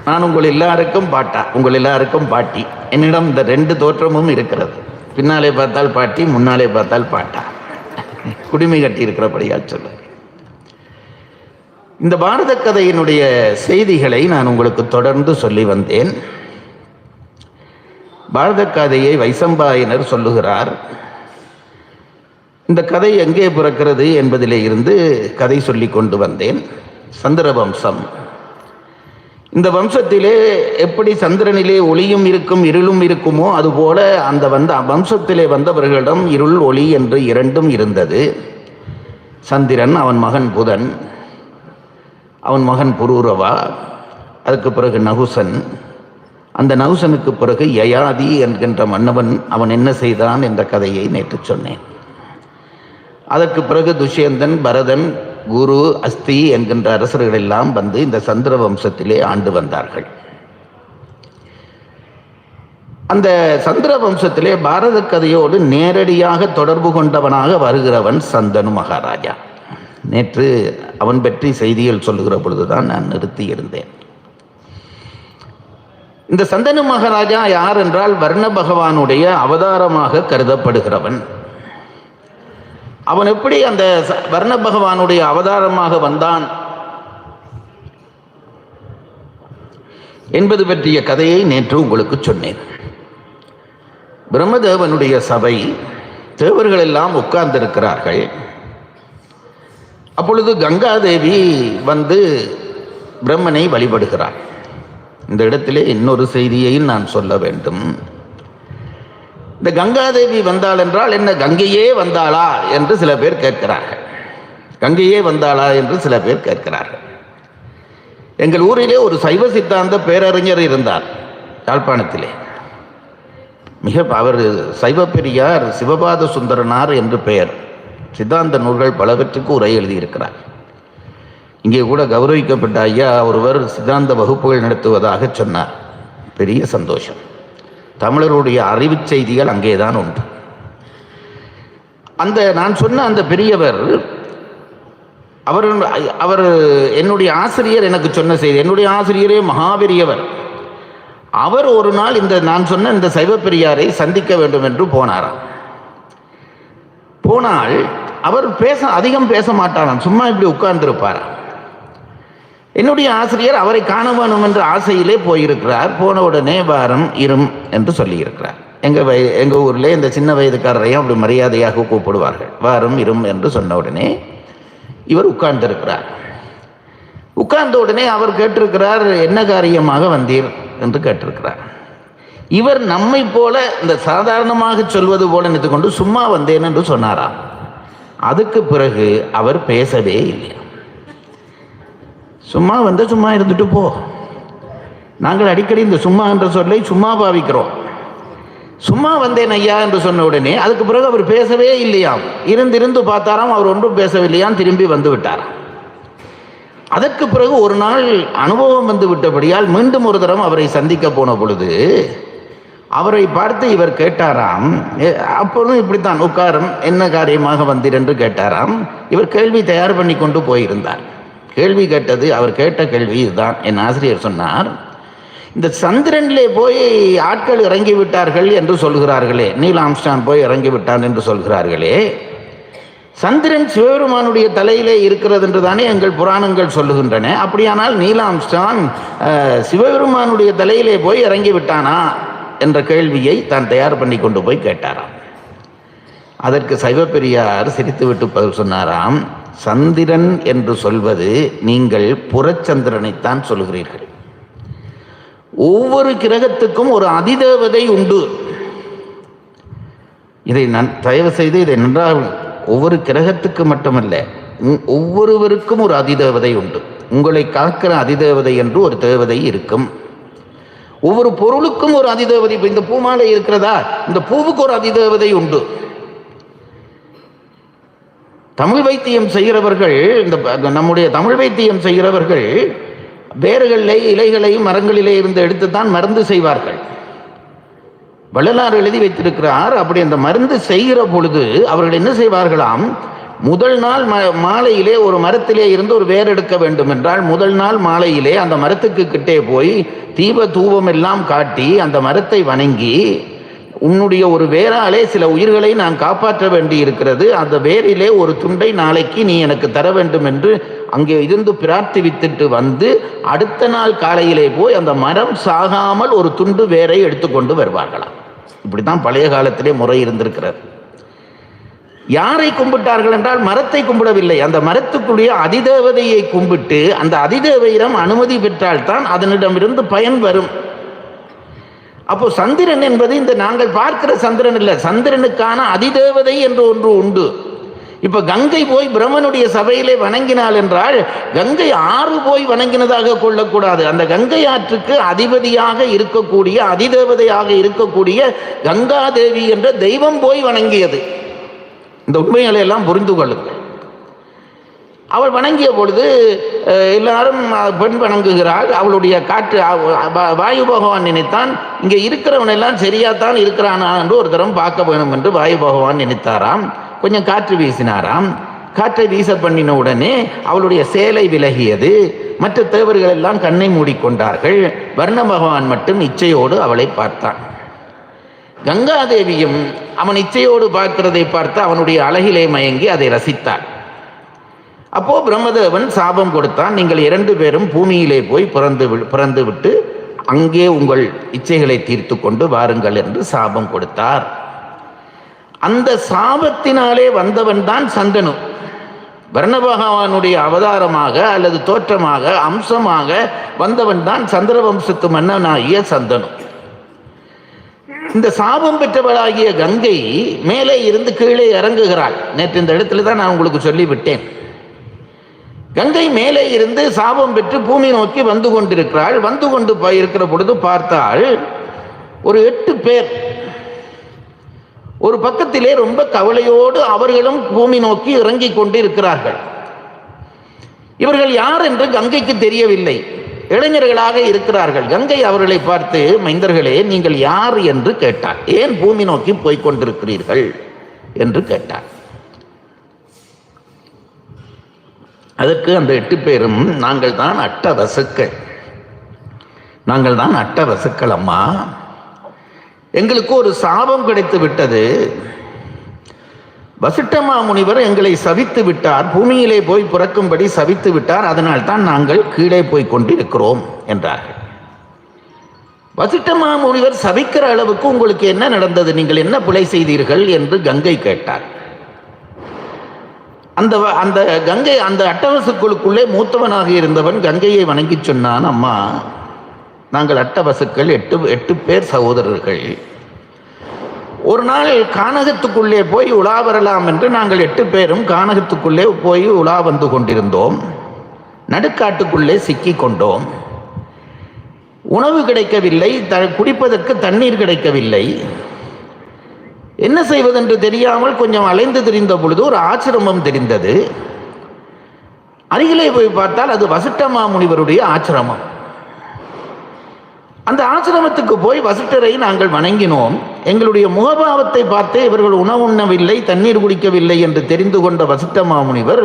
நான் உங்கள் எல்லாருக்கும் பாட்டா, உங்கள் எல்லாருக்கும் பாட்டி. என்னிடம் இந்த 2 தோற்றமும் இருக்கிறது. பின்னாலே பார்த்தால் பாட்டி, முன்னாலே பார்த்தால் பாட்டா. குடிமை கட்டி இருக்கிறபடியால் சொல்ல. இந்த பாரத கதையினுடைய செய்திகளை நான் உங்களுக்கு தொடர்ந்து சொல்லி வந்தேன். பாரத கதையை வைசம்பாயனர் சொல்லுகிறார். இந்த கதை எங்கே பிறக்கிறது என்பதிலே இருந்து கதை சொல்லி கொண்டு வந்தேன். சந்திரவம்சம். இந்த வம்சத்திலே எப்படி சந்திரனிலே ஒளியும் இருக்கும் இருளும் இருக்குமோ அதுபோல அந்த வம்சத்திலே வந்தவர்களிடம் இருள் ஒளி என்று இரண்டும் இருந்தது. சந்திரன், அவன் மகன் புதன், அவன் மகன் புரூரவா, அதுக்கு பிறகு நகுசன், அந்த நகுசனுக்கு பிறகு யயாதி என்கின்ற மன்னவன் அவன் என்ன செய்தான் என்ற கதையை நேற்று சொன்னேன். அதற்கு பிறகு துஷ்யந்தன், பரதன், குரு, அஸ்தி என்கின்ற அரசர்கள் எல்லாம் வந்து இந்த சந்திர வம்சத்திலே ஆண்டு வந்தார்கள். அந்த சந்திர வம்சத்திலே பாரத கதையோடு நேரடியாக தொடர்பு கொண்டவனாக வருகிறவன் சந்தனு மகாராஜா. நேற்று அவன் பற்றி செய்திகள் சொல்லுகிற பொழுதுதான் நான் நிறுத்தி இருந்தேன். இந்த சந்தனு மகாராஜா யார் என்றால் வர்ண பகவானுடைய அவதாரமாக கருதப்படுகிறவன். அவன் எப்படி அந்த வர்ண பகவானுடைய அவதாரமாக வந்தான் என்பது பற்றிய கதையை நேற்று உங்களுக்கு சொன்னேன். பிரம்மதேவனுடைய சபை, தேவர்கள் எல்லாம் உட்கார்ந்திருக்கிறார்கள். அப்பொழுது கங்காதேவி வந்து பிரம்மனை வழிபடுகிறார். இந்த இடத்திலே இன்னொரு செய்தியையும் நான் சொல்ல வேண்டும். இந்த கங்காதேவி வந்தாள் என்றால் என்ன, கங்கையே வந்தாளா என்று சில பேர் கேட்கிறார்கள். கங்கையே வந்தாளா என்று சில பேர் கேட்கிறார்கள். எங்கள் ஊரிலே ஒரு சைவ சித்தாந்த பேரறிஞர் இருந்தார் யாழ்ப்பாணத்திலே. அவர் சைவ பெரியார் சிவபாத சுந்தரனார் என்று பெயர். சித்தாந்த நூல்கள் பலவற்றுக்கு உரை எழுதியிருக்கிறார். இங்கே கூட கௌரவிக்கப்பட்ட ஐயா ஒருவர் சித்தாந்த வகுப்புகள் நடத்துவதாக சொன்னார். பெரிய சந்தோஷம். தமிழருடைய அறிவு செய்திகள் அங்கேதான் உண்டு. அந்த நான் சொன்ன அந்த பெரியவர் அவர் என்னுடைய ஆசிரியர் எனக்கு சொன்ன செய்தி. என்னுடைய ஆசிரியரே மகாபெரியவர். அவர் ஒரு நாள் நான் சொன்ன இந்த சைவ பெரியாரை சந்திக்க வேண்டும் என்று போனாராம். போனால் அவர் அதிகம் பேச மாட்டாராம், சும்மா இப்படி உட்கார்ந்திருப்பாராம். என்னுடைய ஆசிரியர் அவரை காண வேணும் என்ற ஆசையிலே போயிருக்கிறார். போன உடனே வாரம் இரும் என்று சொல்லியிருக்கிறார். எங்கள் ஊரில் இந்த சின்ன வயதுக்காரரையும் அப்படி மரியாதையாக கூப்பிடுவார்கள். வாரம் இரும் என்று சொன்ன உடனே இவர் உட்கார்ந்திருக்கிறார். உட்கார்ந்த உடனே அவர் கேட்டிருக்கிறார், என்ன காரியமாக வந்தீர் என்று கேட்டிருக்கிறார். இவர் நம்மை போல இந்த சாதாரணமாக சொல்வது போல நினைத்து கொண்டு சும்மா வந்தேன் என்று சொன்னாராம். அதுக்கு பிறகு அவர் பேசவே இல்லை. சும்மா வந்து சும்மா இருந்துட்டு போ. நாங்கள் அடிக்கடி இந்த சும்மா என்ற சொல்லை சும்மா பாவிக்கிறோம். சும்மா வந்தேன் ஐயா என்று சொன்ன உடனே அதுக்கு பிறகு அவர் பேசவே இல்லையாம். இருந்து பார்த்தாராம், அவர் ஒன்றும் பேசவில்லையாம், திரும்பி வந்து விட்டாராம். அதற்கு பிறகு ஒரு நாள் அனுபவம் வந்து விட்டபடியால் மீண்டும் ஒரு தரம் அவரை சந்திக்க போன பொழுது அவரை பார்த்து இவர் கேட்டாராம், அப்பொழுதும் இப்படித்தான் உட்காரம், என்ன காரியமாக வந்தீர் என்று கேட்டாராம். இவர் கேள்வி தயார் பண்ணி கொண்டு போயிருந்தார். கேள்வி கேட்டது, அவர் கேட்ட கேள்வி இதுதான். என் ஆசிரியர் சொன்னார், இந்த சந்திரனிலே போய் ஆட்கள் இறங்கி விட்டார்கள் என்று சொல்கிறார்களே, நீல் ஆம்ஸ்ட்ராங் போய் இறங்கி விட்டான் என்று சொல்கிறார்களே, சந்திரன் சிவபெருமானுடைய தலையிலே இருக்கிறது என்று தானே எங்கள் புராணங்கள் சொல்லுகின்றன. அப்படியானால் நீல் ஆம்ஸ்ட்ராங் சிவபெருமானுடைய தலையிலே போய் இறங்கி விட்டானா என்ற கேள்வியை தான் தயார் பண்ணி கொண்டு போய் கேட்டாராம். அதற்கு சைவ பெரியார் சிரித்துவிட்டு பதில் சொன்னாராம், சந்திரன் என்று சொல்வது நீங்கள் புறச்சந்திரனைத்தான் சொல்கிறீர்கள். ஒவ்வொரு கிரகத்துக்கும் ஒரு அதிதேவதை உண்டு. இதை நான் தயவு செய்து இதை நன்றாக, ஒவ்வொரு கிரகத்துக்கு மட்டுமல்ல, ஒவ்வொருவருக்கும் ஒரு அதிதேவதை உண்டு. உங்களை காக்கிற அதிதேவதை என்று ஒரு தேவதை இருக்கும். ஒவ்வொரு பொருளுக்கும் ஒரு அதிதேவதை. இப்போ இந்த பூமாலை இருக்கிறதா, இந்த பூவுக்கு ஒரு அதிதேவதை உண்டு. தமிழ் வைத்தியம் செய்கிறவர்கள், இந்த நம்முடைய தமிழ் வைத்தியம் செய்கிறவர்கள் வேர்களிலே இலைகளையும் மரங்களிலே இருந்து எடுத்துத்தான் மருந்து செய்வார்கள். வள்ளலார் எழுதி வைத்திருக்கிறார். அப்படி அந்த மருந்து செய்கிற பொழுது அவர்கள் என்ன செய்வார்களாம், முதல் நாள் மாலையிலே ஒரு மரத்திலே இருந்து ஒரு வேர் எடுக்க வேண்டும் என்றால் முதல் நாள் மாலையிலே அந்த மரத்துக்கு கிட்டே போய் தீப தூபம் எல்லாம் காட்டி அந்த மரத்தை வணங்கி, உன்னுடைய ஒரு வேராலே சில உயிர்களை நான் காப்பாற்ற வேண்டி இருக்கிறது, அந்த வேரிலே ஒரு துண்டை நாளைக்கு நீ எனக்கு தர வேண்டும் என்று அங்கே இருந்து பிரார்த்திவித்துட்டு வந்து அடுத்த நாள் காலையிலே போய் அந்த மரம் சாகாமல் ஒரு துண்டு வேரை எடுத்துக்கொண்டு வருவார்களாம். இப்படித்தான் பழைய காலத்திலே முறை இருந்திருக்கிறது. யாரை கும்பிட்டார்கள் என்றால் மரத்தை கும்பிடவில்லை, அந்த மரத்துக்குரிய அதிதேவதையை கும்பிட்டு அந்த அதிதேவையிடம் அனுமதி பெற்றால்தான் அதனிடமிருந்து பயன் வரும். அப்போ சந்திரன் என்பது இந்த நாங்கள் பார்க்கிற சந்திரன் இல்லை, சந்திரனுக்கான அதிதேவதை என்று ஒன்று உண்டு. இப்ப கங்கை போய் பிரம்மனுடைய சபையிலே வணங்கினாள் என்றால் கங்கை ஆறு போய் வணங்கினதாக கொள்ளக்கூடாது. அந்த கங்கை ஆற்றுக்கு அதிபதியாக இருக்கக்கூடிய அதிதேவதையாக இருக்கக்கூடிய கங்காதேவி என்ற தெய்வம் போய் வணங்கியது. இந்த உண்மைகளை எல்லாம் புரிந்து கொள்ளுங்கள். அவள் வணங்கிய பொழுது எல்லாரும் பெண் வணங்குகிறாள். அவளுடைய காற்று வாயு பகவான் நினைத்தான், இங்கே இருக்கிறவனெல்லாம் சரியாத்தான் இருக்கிறானா என்று ஒரு தரம் பார்க்க வேணும் என்று வாயு பகவான் நினைத்தாராம். கொஞ்சம் காற்று வீசினாராம். காற்றை வீச பண்ணின உடனே அவளுடைய சேலை விலகியது. மற்ற தேவர்கள் எல்லாம் கண்ணை மூடிக்கொண்டார்கள். வர்ண பகவான் மட்டும் இச்சையோடு அவளை பார்த்தான். கங்காதேவியும் அவன் இச்சையோடு பார்க்கிறதை பார்த்து அவனுடைய அழகிலே மயங்கி அதை ரசித்தாள். அப்போ பிரம்மதேவன் சாபம் கொடுத்தான், நீங்கள் 2 பேரும் பூமியிலே போய் பிறந்து விட்டு அங்கே உங்கள் இச்சைகளை தீர்த்து கொண்டு வாருங்கள் என்று சாபம் கொடுத்தார். அந்த சாபத்தினாலே வந்தவன் தான் சந்தனு. வர்ண பகவானுடைய அவதாரமாக அல்லது தோற்றமாக அம்சமாக வந்தவன் தான் சந்திர வம்சத்து மன்னனாகிய சந்தனு. இந்த சாபம் பெற்றவளாகிய கங்கை மேலே இருந்து கீழே இறங்குகிறாள். நேற்று இந்த இடத்துல தான் நான் உங்களுக்கு சொல்லிவிட்டேன். கங்கை மேலே இருந்து சாபம் பெற்று பூமி நோக்கி வந்து கொண்டிருக்கிறாள். வந்து கொண்டு இருக்கிற பொழுது பார்த்தால் ஒரு 8 பேர் ஒரு பக்கத்திலே ரொம்ப கவலையோடு அவர்களும் பூமி நோக்கி இறங்கி கொண்டு இருக்கிறார்கள். இவர்கள் யார் என்று கங்கைக்கு தெரியவில்லை. இளைஞர்களாக இருக்கிறார்கள். கங்கை அவர்களை பார்த்து, மைந்தர்களே நீங்கள் யார் என்று கேட்டார். ஏன் பூமி நோக்கி போய்கொண்டிருக்கிறீர்கள் என்று கேட்டார். அதற்கு அந்த 8 பேரும், நாங்கள் தான் அட்டவசுக்கள், நாங்கள் தான் அட்டவசுக்கள் அம்மா, எங்களுக்கு ஒரு சாபம் கிடைத்து விட்டது. வசிட்டமா முனிவர் எங்களை சபித்து விட்டார், பூமியிலே போய் பிறக்கும்படி சபித்து விட்டார், அதனால் தான் நாங்கள் கீழே போய் கொண்டிருக்கிறோம் என்றார்கள். வசிட்டமா முனிவர் சபிக்கிற அளவுக்கு உங்களுக்கு என்ன நடந்தது, நீங்கள் என்ன பிழை செய்தீர்கள் என்று கங்கை கேட்டார். அந்த கங்கை அந்த அட்டவசுக்களுக்குள்ளே மூத்தவனாக இருந்தவன் கங்கையை வணங்கி சொன்னான், அம்மா நாங்கள் அட்டவசுக்கள் 8 பேர் சகோதரர்கள். ஒரு நாள் கானகத்துக்குள்ளே போய் உலா வரலாம் என்று நாங்கள் 8 பேரும் கானகத்துக்குள்ளே போய் உலா வந்து கொண்டிருந்தோம். நடுக்காட்டுக்குள்ளே சிக்கி கொண்டோம். உணவு கிடைக்கவில்லை, குடிப்பதற்கு தண்ணீர் கிடைக்கவில்லை. என்ன செய்வதென்று தெரியாமல் கொஞ்சம் அலைந்து திரிந்த பொழுது ஒரு ஆசிரமம் தெரிந்தது. அருகிலே போய் பார்த்தால் அது வசிட்டமா முனிவருடைய ஆசிரமம். அந்த ஆசிரமத்துக்கு போய் வசிட்டரை நாங்கள் வணங்கினோம். எங்களுடைய முகபாவத்தை பார்த்து இவர்கள் உணவு உண்ணவில்லை, தண்ணீர் குடிக்கவில்லை என்று தெரிந்து கொண்ட வசிட்டமா முனிவர்,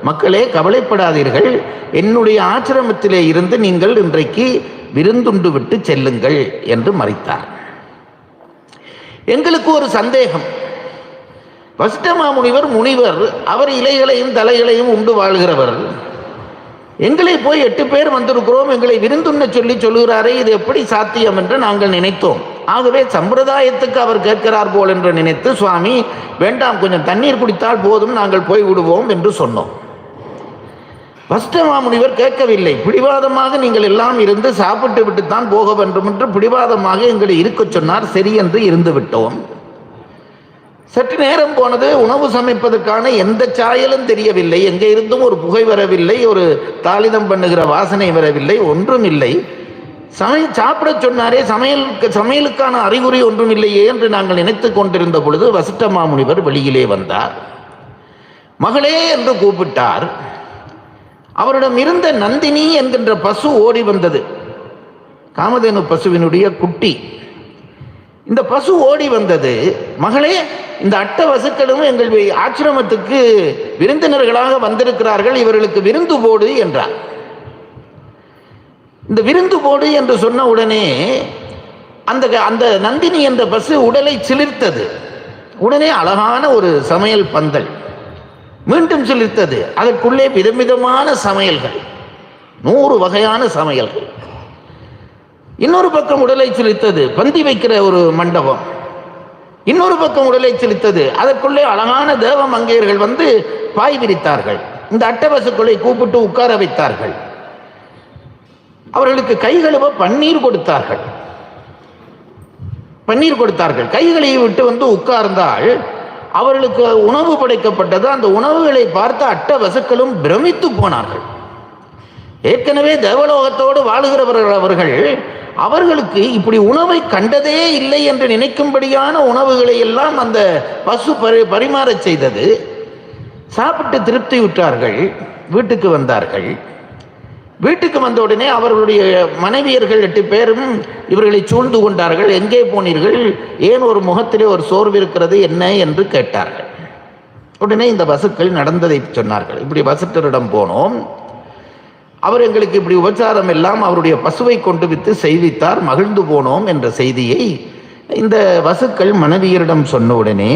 மக்களே கவலைப்படாதீர்கள், என்னுடைய ஆசிரமத்திலே இருந்து நீங்கள் இன்றைக்கு விருந்துண்டு விட்டு செல்லுங்கள் என்று மறைத்தார். எங்களுக்கு ஒரு சந்தேகம், வசிட்டமா முனிவர் முனிவர், அவர் இலைகளையும் தலைகளையும் உண்டு வாழ்கிறவர், எங்களை போய் 8 பேர் வந்திருக்கிறோம், எங்களை விருந்துண்ண சொல்லுகிறாரே, இது எப்படி சாத்தியம் என்று நாங்கள் நினைத்தோம். ஆகவே சம்பிரதாயத்துக்கு அவர் கேட்கிறார் போல் என்று நினைத்து, சுவாமி வேண்டாம், கொஞ்சம் தண்ணீர் குடித்தால் போதும், நாங்கள் போய் விடுவோம் என்று சொன்னோம். வசிட்டமா முனிவர் கேட்கவில்லை. பிடிவாதமாக நீங்கள் எல்லாம் இருந்து சாப்பிட்டு விட்டுத்தான் போக வேண்டும் என்று பிடிவாதமாக எங்களை இருக்க சொன்னார். சரி என்று இருந்து விட்டோம். சற்று நேரம் போனது. உணவு சமைப்பதற்கான எந்த சாயலும் தெரியவில்லை. எங்கே இருந்தும் ஒரு புகை வரவில்லை, ஒரு தாளிதம் பண்ணுகிற வாசனை வரவில்லை, ஒன்றும் இல்லை. சாப்பிட சொன்னாரே, சமையலுக்கான அறிகுறி ஒன்றும் இல்லையே என்று நாங்கள் நினைத்து கொண்டிருந்த பொழுது வசிட்டமா முனிவர் வெளியிலே வந்தார். மகளே என்று கூப்பிட்டார். அவரிடம் இருந்த நந்தினி என்கின்ற பசு ஓடி வந்தது. காமதேனு பசுவினுடைய குட்டி. இந்த பசு ஓடி வந்தது. மகளே, இந்த அட்டவசுக்களும் எங்கள் ஆசிரமத்துக்கு விருந்தினர்களாக வந்திருக்கிறார்கள், இவர்களுக்கு விருந்து போடு என்றார். இந்த விருந்து போடு என்று சொன்ன உடனே அந்த நந்தினி என்ற பசு உடலை சிலிர்த்தது. உடனே அழகான ஒரு சமையல் பந்தல் மீண்டும் சிலிர்த்தது. அதற்குள்ளே விதவிதமான சமையல்கள், 100 வகையான சமையல்கள். இன்னொரு பக்கம் உடலை சிலிர்த்தது பந்தி வைக்கிற ஒரு மண்டபம். இன்னொரு பக்கம் உடலை செலுத்தது. அதற்குள்ளே அழகான தேவ மங்கையர்கள் வந்து பாய் விரித்தார்கள். இந்த அட்டவசுக்களை கூப்பிட்டு உட்கார வைத்தார்கள். அவர்களுக்கு கை கழுவ பன்னீர் கொடுத்தார்கள். கைகளை விட்டு வந்து உட்கார்ந்தால் அவர்களுக்கு உணவு படைக்கப்பட்டது. அந்த உணவுகளை பார்த்த அட்டவசுக்களும் பிரமித்து போனார்கள். ஏற்கனவே தேவலோகத்தோடு வாழுகிறவர்கள் அவர்களுக்கு இப்படி உணவை கண்டதே இல்லை என்று நினைக்கும்படியான உணவுகளை எல்லாம் அந்த பசு பரிமாறச் செய்தது. சாப்பிட்டு திருப்தி உற்றார்கள். வீட்டுக்கு வந்தார்கள். வீட்டுக்கு வந்த உடனே அவர்களுடைய மனைவியர்கள் 8 பேரும் இவர்களை சூழ்ந்து கொண்டார்கள். எங்கே போனீர்கள், ஏன் ஒரு முகத்திலே ஒரு சோர்வு இருக்கிறது, என்ன என்று கேட்டார்கள். உடனே இந்த வசுக்கள் நடந்ததை சொன்னார்கள். இப்படி வசிட்டரிடம் போனோம், அவர் எங்களுக்கு இப்படி உபச்சாரம் எல்லாம் அவருடைய பசுவை கொண்டு வித்து செய்வித்தார், மகிழ்ந்து போனோம் என்ற செய்தியை இந்த வசுக்கள் மனைவியரிடம் சொன்ன உடனே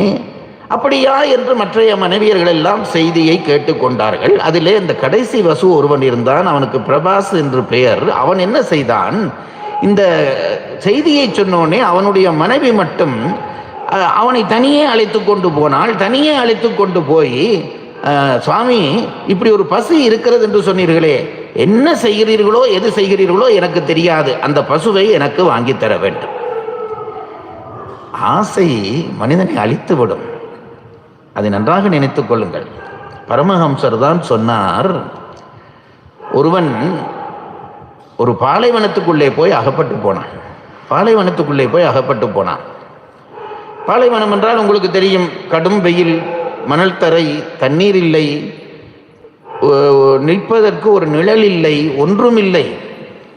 அப்படியா என்று மற்றைய மனைவியர்கள் எல்லாம் செய்தியை கேட்டுக்கொண்டார்கள். அதிலே இந்த கடைசி வசு ஒருவன் இருந்தான், அவனுக்கு பிரபாஸ் என்று பெயர். அவன் என்ன செய்தான், இந்த செய்தியை சொன்னோடனே அவனுடைய மனைவி மட்டும் அவனை தனியே அழைத்து கொண்டு போனாள். தனியே அழைத்து கொண்டு போய், சுவாமி இப்படி ஒரு பசு இருக்கிறது என்று சொன்னீர்களே, என்ன செய்கிறீர்களோ எது செய்கிறீர்களோ எனக்கு தெரியாது, அந்த பசுவை எனக்கு வாங்கித்தர வேண்டும். ஆசை மனிதனை அழித்துவிடும், அதை நன்றாக நினைத்துக் கொள்ளுங்கள். பரமஹம்சர் தான் சொன்னார், ஒருவன் ஒரு பாலைவனத்துக்குள்ளே போய் அகப்பட்டு போனான். பாலைவனம் என்றால் உங்களுக்கு தெரியும், கடும் வெயில், மணல் தரை, தண்ணீர் இல்லை, நிற்பதற்கு ஒரு நிழல் இல்லை, ஒன்றும் இல்லை.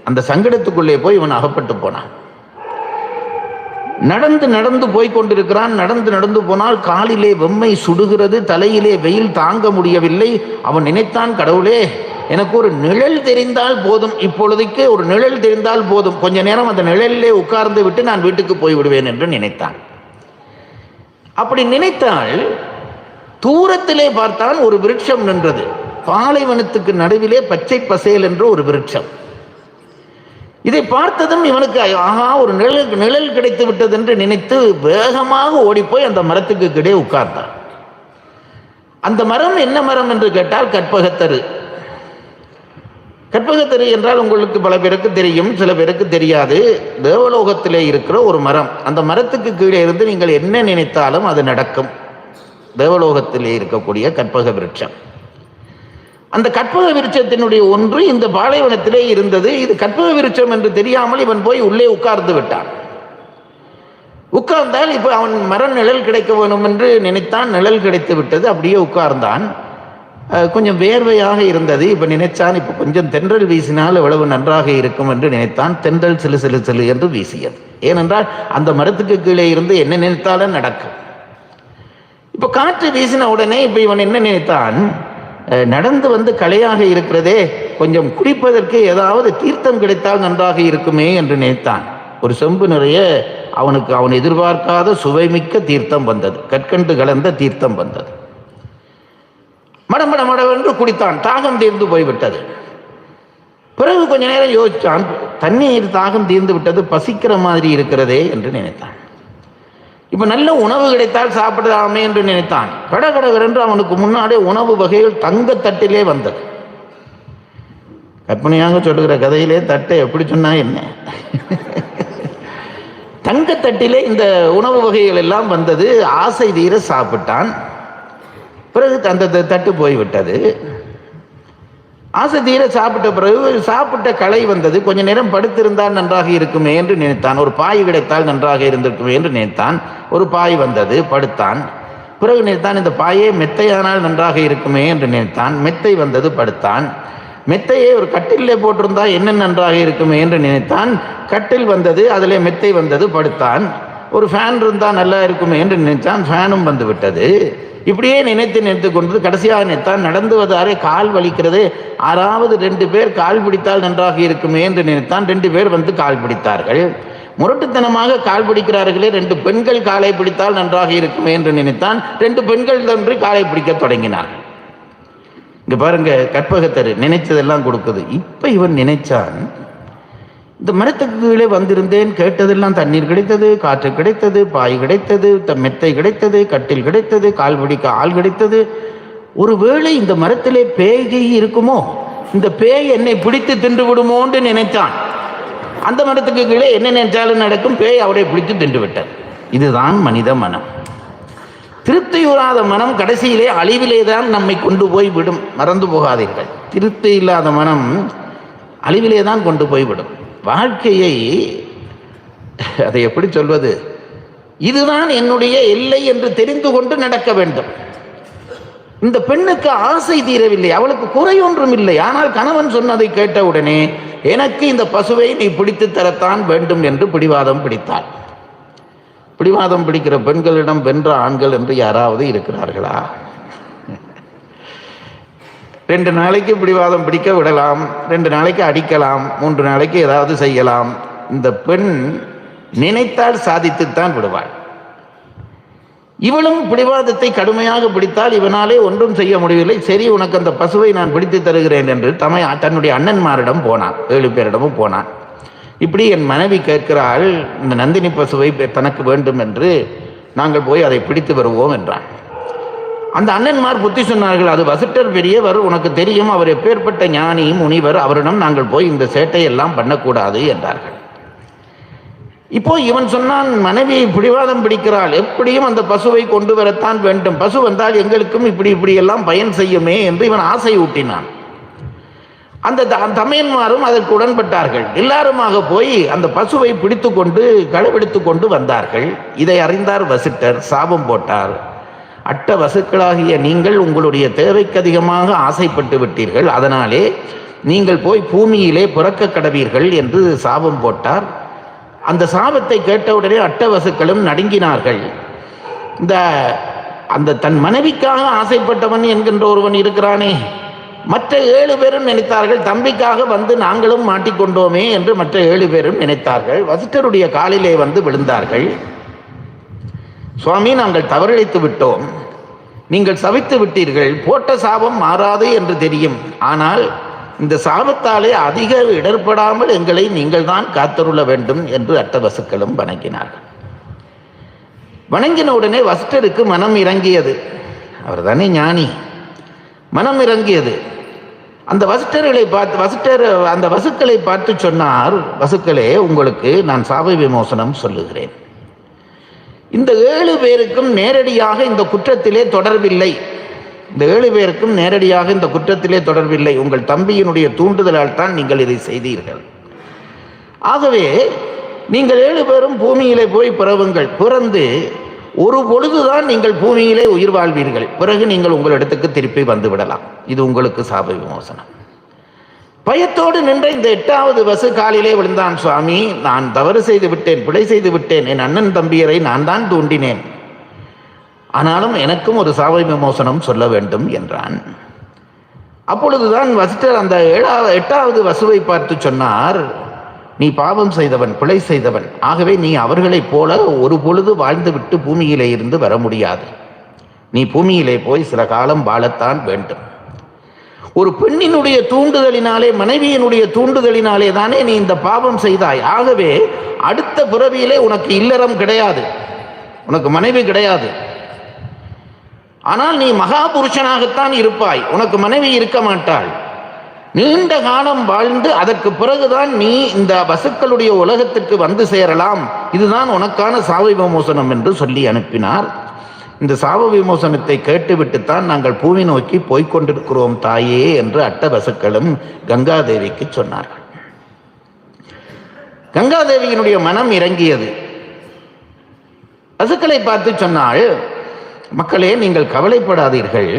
அந்த சங்கடத்துக்குள்ளே போய் இவன் அகப்பட்டு போனான். நடந்து போய் கொண்டிருக்கிறான். நடந்து போனால் காலிலே வெம்மை சுடுகிறது, தலையிலே வெயில் தாங்க முடியவில்லை. அவன் நினைத்தான், கடவுளே எனக்கு ஒரு நிழல் தெரிந்தால் போதும், இப்பொழுதைக்கு ஒரு நிழல் தெரிந்தால் போதும், கொஞ்ச நேரம் அந்த நிழலிலே உட்கார்ந்து விட்டு நான் வீட்டுக்கு போய்விடுவேன் என்று நினைத்தான். அப்படி நினைத்தால் தூரத்திலே பார்த்தான், ஒரு விருட்சம் நின்றது. பாலைவனத்துக்கு நடுவிலே பச்சை பசேல் என்ற ஒரு விருட்சம். இதை பார்த்ததும் இவனுக்கு ஆஹா, ஒரு நிழல் கிடைத்து விட்டது என்று நினைத்து வேகமாக ஓடிப்போய் அந்த மரத்துக்கு கிடையே உட்கார்ந்தான். அந்த மரம் என்ன மரம் என்று கேட்டால் கற்பகத்தரு. கற்பகத்தரு என்றால் உங்களுக்கு பல பேருக்கு தெரியும், சில பேருக்கு தெரியாது. தேவலோகத்திலே இருக்கிற ஒரு மரம். அந்த மரத்துக்கு கீழே இருந்து நீங்கள் என்ன நினைத்தாலும் அது நடக்கும். தேவலோகத்திலே இருக்கக்கூடிய கற்பக விருட்சம். அந்த கற்பக விருட்சத்தினுடைய ஒன்று இந்த பாலைவனத்திலே இருந்தது. இது கற்பக விருட்சம் என்று தெரியாமல் இவன் போய் உள்ளே உட்கார்ந்து விட்டான். உட்கார்ந்தால் இப்போ அவன் மர நிழல் கிடைக்க வேணும் என்று நினைத்தான். நிழல் கிடைத்து விட்டது. அப்படியே உட்கார்ந்தான். கொஞ்சம் வேர்வையாக இருந்தது. இப்போ நினைச்சான், இப்போ கொஞ்சம் தென்றல் வீசினால் எவ்வளவு நன்றாக இருக்கும் என்று நினைத்தான். தென்றல் சிலு சிலு சிலு என்று வீசியது. ஏனென்றால் அந்த மரத்துக்கு கீழே இருந்து என்ன நினைத்தாலும் நடக்கும். இப்போ காற்று வீசின உடனே இப்போ இவன் என்ன நினைத்தான், நடந்து வந்து களையாக இருக்கிறதே, கொஞ்சம் குடிப்பதற்கு ஏதாவது தீர்த்தம் கிடைத்தால் நன்றாக இருக்குமே என்று நினைத்தான். ஒரு செம்பு நிறைய அவன் எதிர்பார்க்காத சுவைமிக்க தீர்த்தம் வந்தது. கற்கண்டு கலந்த தீர்த்தம் வந்தது. மடமடமடவென்று குடித்தான். தாகம் தீர்ந்து போய்விட்டது. பிறகு கொஞ்ச நேரம் யோசித்தான், தண்ணீர் தாகம் தீர்ந்து விட்டது, பசிக்கிற மாதிரி இருக்கிறதே என்று நினைத்தான். இப்போ நல்ல உணவு கிடைத்தால் சாப்பிடலாமே என்று நினைத்தான். கடகடகரென்று அவனுக்கு முன்னாடி உணவு வகைகள் தங்கத்தட்டிலே வந்தது. கற்பனையாக சொல்லுகிற கதையிலே தட்டை எப்படி சொன்னா என்ன, தங்கத்தட்டிலே இந்த உணவு வகைகள் எல்லாம் வந்தது. ஆசை தீர சாப்பிட்டான். பிறகு அந்த தட்டு போய்விட்டது. ஆசை தீர சாப்பிட்ட பிறகு சாப்பிட்ட களை வந்தது. கொஞ்ச நேரம் படுத்திருந்தால் நன்றாக இருக்குமே என்று நினைத்தான். ஒரு பாய் கிடைத்தால் நன்றாக இருந்திருக்குமே என்று நினைத்தான். ஒரு பாய் வந்தது, படுத்தான். பிறகு நினைத்தான், இந்த பாயே மெத்தையானால் நன்றாக இருக்குமே என்று நினைத்தான். மெத்தை வந்தது, படுத்தான். மெத்தையை ஒரு கட்டிலே போட்டிருந்தா என்ன நன்றாக இருக்குமே என்று நினைத்தான். கட்டில் வந்தது, அதிலே மெத்தை வந்தது, படுத்தான். ஒரு ஃபேன் இருந்தால் நல்லா இருக்குமே என்று நினைத்தான். ஃபேனும் வந்து விட்டது. இப்படியே நினைத்து கொண்டு கடைசியாக நினைத்தான், நடந்து வந்தாரே கால் வலிக்கிறது, யாராவது 2 பேர் கால் பிடித்தால் நன்றாக இருக்குமே என்று நினைத்தான். 2 பேர் வந்து கால் பிடித்தார்கள். முரட்டுத்தனமாக கால் பிடிக்கிறார்களே, 2 பெண்கள் காலை பிடித்தால் நன்றாக இருக்குமே என்று நினைத்தான். 2 பெண்கள் தோன்றி காலை பிடிக்க தொடங்கினார்கள். இங்க பாருங்க, கற்பகத்தரு நினைச்சதெல்லாம் கொடுக்குது. இப்ப இவன் நினைச்சான், இந்த மரத்துக்கு கீழே வந்திருந்தேன், கேட்டதெல்லாம் தண்ணீர் கிடைத்தது, காற்று கிடைத்தது, பாய் கிடைத்தது, மெத்தை கிடைத்தது, கட்டில் கிடைத்தது, கால் பிடிக்க ஆள் கிடைத்தது. ஒருவேளை இந்த மரத்திலே பேய் இருக்குமோ, இந்த பேய் என்னை பிடித்து தின்று விடுமோன்னு நினைத்தான். அந்த மரத்துக்கு கீழே என்ன நினைச்சாலும் நடக்கும், பேய் அவரை பிடித்து தின்று விட்டார். இதுதான் மனித மனம். திருப்தியுறாத மனம் கடைசியிலே அழிவிலே தான் நம்மை கொண்டு போய் விடும். மறந்து போகாதீர்கள், திருப்தி இல்லாத மனம் அழிவிலே தான் கொண்டு போய் விடும். வாழ்க்கையை அதை எப்படி சொல்வது, இதுதான் என்னுடைய எல்லை என்று தெரிந்து கொண்டு நடக்க வேண்டும். இந்த பெண்ணுக்கு ஆசை தீரவில்லை, அவளுக்கு குறை ஒன்றும் இல்லை. ஆனால் கணவன் சொன்னதை கேட்டவுடனே எனக்கு இந்த பசுவை நீ பிடித்து தரத்தான் வேண்டும் என்று பிடிவாதம் பிடித்தாள். பிடிவாதம் பிடிக்கிற பெண்களிடம் வென்ற ஆண்கள் என்று யாராவது இருக்கிறார்களா? 2 நாளைக்கு பிடிவாதம் பிடிக்க விடலாம், 2 நாளைக்கு அடிக்கலாம், 3 நாளைக்கு ஏதாவது செய்யலாம். இந்த பெண் நினைத்தால் சாதித்துத்தான் விடுவாள். இவளும் பிடிவாதத்தை கடுமையாக பிடித்தால் இவனாலே ஒன்றும் செய்ய முடியவில்லை. சரி, உனக்கு அந்த பசுவை நான் பிடித்து தருகிறேன் என்று தன்னுடைய அண்ணன்மாரிடம் போனான், 7 பேரிடமும் போனான். இப்படி என் மனைவி கேட்கிறாள், இந்த நந்தினி பசுவை தனக்கு வேண்டும் என்று, நாங்கள் போய் அதை பிடித்து வருவோம் என்றான். அந்த அண்ணன்மார் புத்தி சொன்னார்கள், அது வசிட்டர் பெரியவர், உனக்கு தெரியும், அவர் எப்பேற்பட்ட ஞானி முனிவர், அவரிடம் நாங்கள் போய் இந்த சேட்டையெல்லாம் பண்ணக்கூடாது என்றார்கள். இப்போ இவன் சொன்னான், மனைவியை பிடிவாதம் பிடிக்கிறாள், எப்படியும் அந்த பசுவை கொண்டு வரத்தான் வேண்டும், பசு வந்தால் எங்களுக்கும் இப்படி எல்லாம் பயன் செய்யுமே என்று இவன் ஆசை ஊட்டினான். அந்த தமையன்மாரும் அதற்கு உடன்பட்டார்கள். எல்லாருமாக போய் அந்த பசுவை பிடித்து கொண்டு களவெடுத்து கொண்டு வந்தார்கள். இதை அறிந்தார் வசிட்டர், சாபம் போட்டார். அட்ட வசுக்களாகிய நீங்கள் உங்களுடைய தேவைக்கு அதிகமாக ஆசைப்பட்டு விட்டீர்கள், அதனாலே நீங்கள் போய் பூமியிலே பிறக்க கடவீர்கள் என்று சாபம் போட்டார். அந்த சாபத்தை கேட்டவுடனே அட்டவசுக்களும் நடுங்கினார்கள். அந்த தன் மனைவிக்காக ஆசைப்பட்டவன் என்கின்ற ஒருவன் இருக்கிறானே, மற்ற 7 பேரும் நினைத்தார்கள், தம்பிக்காக வந்து நாங்களும் மாட்டிக்கொண்டோமே என்று மற்ற 7 பேரும் நினைத்தார்கள். வசிட்டருடைய காலிலே வந்து விழுந்தார்கள். சுவாமி, நாங்கள் தவறிழைத்து விட்டோம், நீங்கள் சபித்து விட்டீர்கள், போட்ட சாபம் மாறாது என்று தெரியும், ஆனால் இந்த சாபத்தாலே அதிக இடர்படாமல் எங்களை நீங்கள் தான் காத்தருள வேண்டும் என்று அட்டவசுக்களும் வணங்கினார்கள். வணங்கின உடனே வசிட்டருக்கு மனம் இறங்கியது. அவர் தானே ஞானி, மனம் இறங்கியது. அந்த அந்த வசுக்களை பார்த்து சொன்னார், வசுக்களே, உங்களுக்கு நான் சாப விமோசனம் சொல்லுகிறேன். இந்த 7 பேருக்கும் நேரடியாக இந்த குற்றத்திலே தொடர்பில்லை. இந்த 7 பேருக்கும் நேரடியாக இந்த குற்றத்திலே தொடர்பில்லை. உங்கள் தம்பியினுடைய தூண்டுதலால் தான் நீங்கள் இதை செய்தீர்கள். ஆகவே நீங்கள் 7 பேரும் பூமியிலே போய் பிறவுங்கள். பிறந்து ஒரு பொழுதுதான் நீங்கள் பூமியிலே உயிர் வாழ்வீர்கள். பிறகு நீங்கள் உங்களிடத்துக்கு திருப்பி வந்து விடலாம். இது உங்களுக்கு சாப விமோசனம். பயத்தோடு நின்ற இந்த 8வது வசு காலிலே விழுந்தான். சுவாமி, நான் தவறு செய்து விட்டேன், பிழை செய்து விட்டேன், என் அண்ணன் தம்பியரை நான் தான் தூண்டினேன், ஆனாலும் எனக்கும் ஒரு சாப விமோசனம் சொல்ல வேண்டும் என்றான். அப்பொழுதுதான் வசிட்டர் அந்த 8வது வசுவை பார்த்து சொன்னார், நீ பாவம் செய்தவன், பிழை செய்தவன், ஆகவே நீ அவர்களைப் போல ஒரு பொழுது வாழ்ந்து விட்டு பூமியிலே இருந்து வர முடியாது. நீ பூமியிலே போய் சில காலம் வாழத்தான் வேண்டும். ஒரு பெண்ணினுடைய தூண்டுதலினாலே, மனைவியினுடைய தூண்டுதலினாலே தானே நீ இந்த பாவம் செய்தாய். ஆகவே அடுத்த பிறவியிலே உனக்கு இல்லறம் கிடையாது, உனக்கு மனைவி கிடையாது. ஆனால் நீ மகா புருஷனாகத்தான் இருப்பாய், உனக்கு மனைவி இருக்க மாட்டாள். நீண்ட காலம் வாழ்ந்து அதற்கு பிறகுதான் நீ இந்த வசுக்களுடைய உலகத்திற்கு வந்து சேரலாம். இதுதான் உனக்கான சாப விமோசனம் என்று சொல்லி அனுப்பினார். இந்த சாப விமோசனத்தை கேட்டுவிட்டுத்தான் நாங்கள் பூமி நோக்கி போய்கொண்டிருக்கிறோம் தாயே என்று அட்டவசுக்களும் கங்காதேவிக்கு சொன்னார்கள். கங்காதேவியினுடைய மனம் இறங்கியது. வசுக்களை பார்த்து சொன்னாள், மக்களே, நீங்கள் கவலைப்படாதீர்கள்,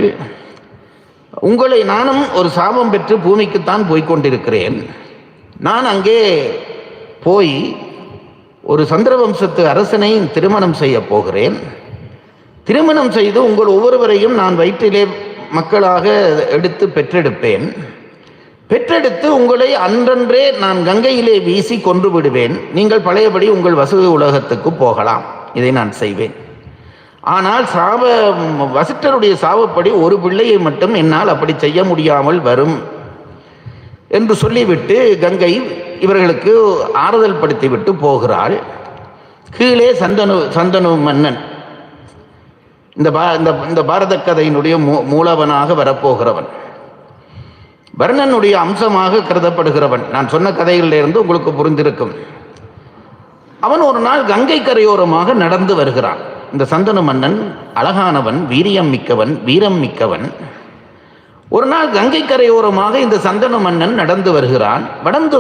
உங்களை நானும் ஒரு சாபம் பெற்று பூமிக்குத்தான் போய்கொண்டிருக்கிறேன். நான் அங்கே போய் ஒரு சந்திரவம்சத்து அரசனை திருமணம் செய்ய போகிறேன். திருமணம் செய்து உங்கள் ஒவ்வொருவரையும் நான் வயிற்றிலே மக்களாக எடுத்து பெற்றெடுப்பேன். பெற்றெடுத்து உங்களை அன்றன்றே நான் கங்கையிலே வீசி கொன்று விடுவேன். நீங்கள் பழையபடி உங்கள் வசு உலகத்துக்கு போகலாம். இதை நான் செய்வேன். ஆனால் வசிட்டருடைய சாபப்படி ஒரு பிள்ளையை மட்டும் என்னால் அப்படி செய்ய முடியாமல் வரும் என்று சொல்லிவிட்டு கங்கை இவர்களுக்கு ஆறுதல் படுத்திவிட்டு போகிறாள். கீழே சந்தனு மன்னன் இந்த பாரத கதையினுடைய மூலவனாக வரப்போகிறவன், வர்ணனுடைய அம்சமாக கருதப்படுகிறவன். நான் சொன்ன கதைகளிலிருந்து உங்களுக்கு புரிந்திருக்கும். அவன் ஒரு நாள் கங்கை கரையோரமாக நடந்து வருகிறான். இந்த சந்தனு மன்னன் அழகானவன், வீரியம் மிக்கவன். ஒரு நாள் கங்கை கரையோரமாக இந்த சந்தனு மன்னன் நடந்து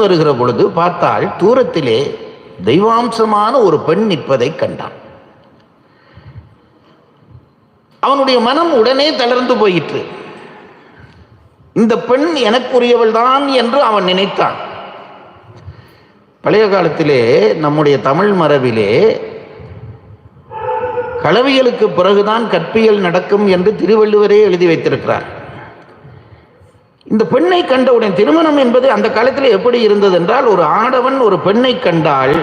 வருகிற பொழுது பார்த்தால் தூரத்திலே தெய்வாம்சமான ஒரு பெண் நிற்பதை கண்டான். அவனுடைய மனம் உடனே தளர்ந்து போயிற்று. இந்த பெண் எனக்குரியவள் தான் என்று அவன் நினைத்தான். பழைய காலத்திலே நம்முடைய தமிழ் மரபிலே களவியலுக்கு பிறகுதான் கற்பியல் நடக்கும் என்று திருவள்ளுவரே எழுதி வைத்திருக்கிறார். இந்த பெண்ணை கண்டவுடன் திருமணம் என்பது அந்த காலத்தில் எப்படி இருந்தது என்றால், ஒரு ஆடவன் ஒரு பெண்ணை கண்டால்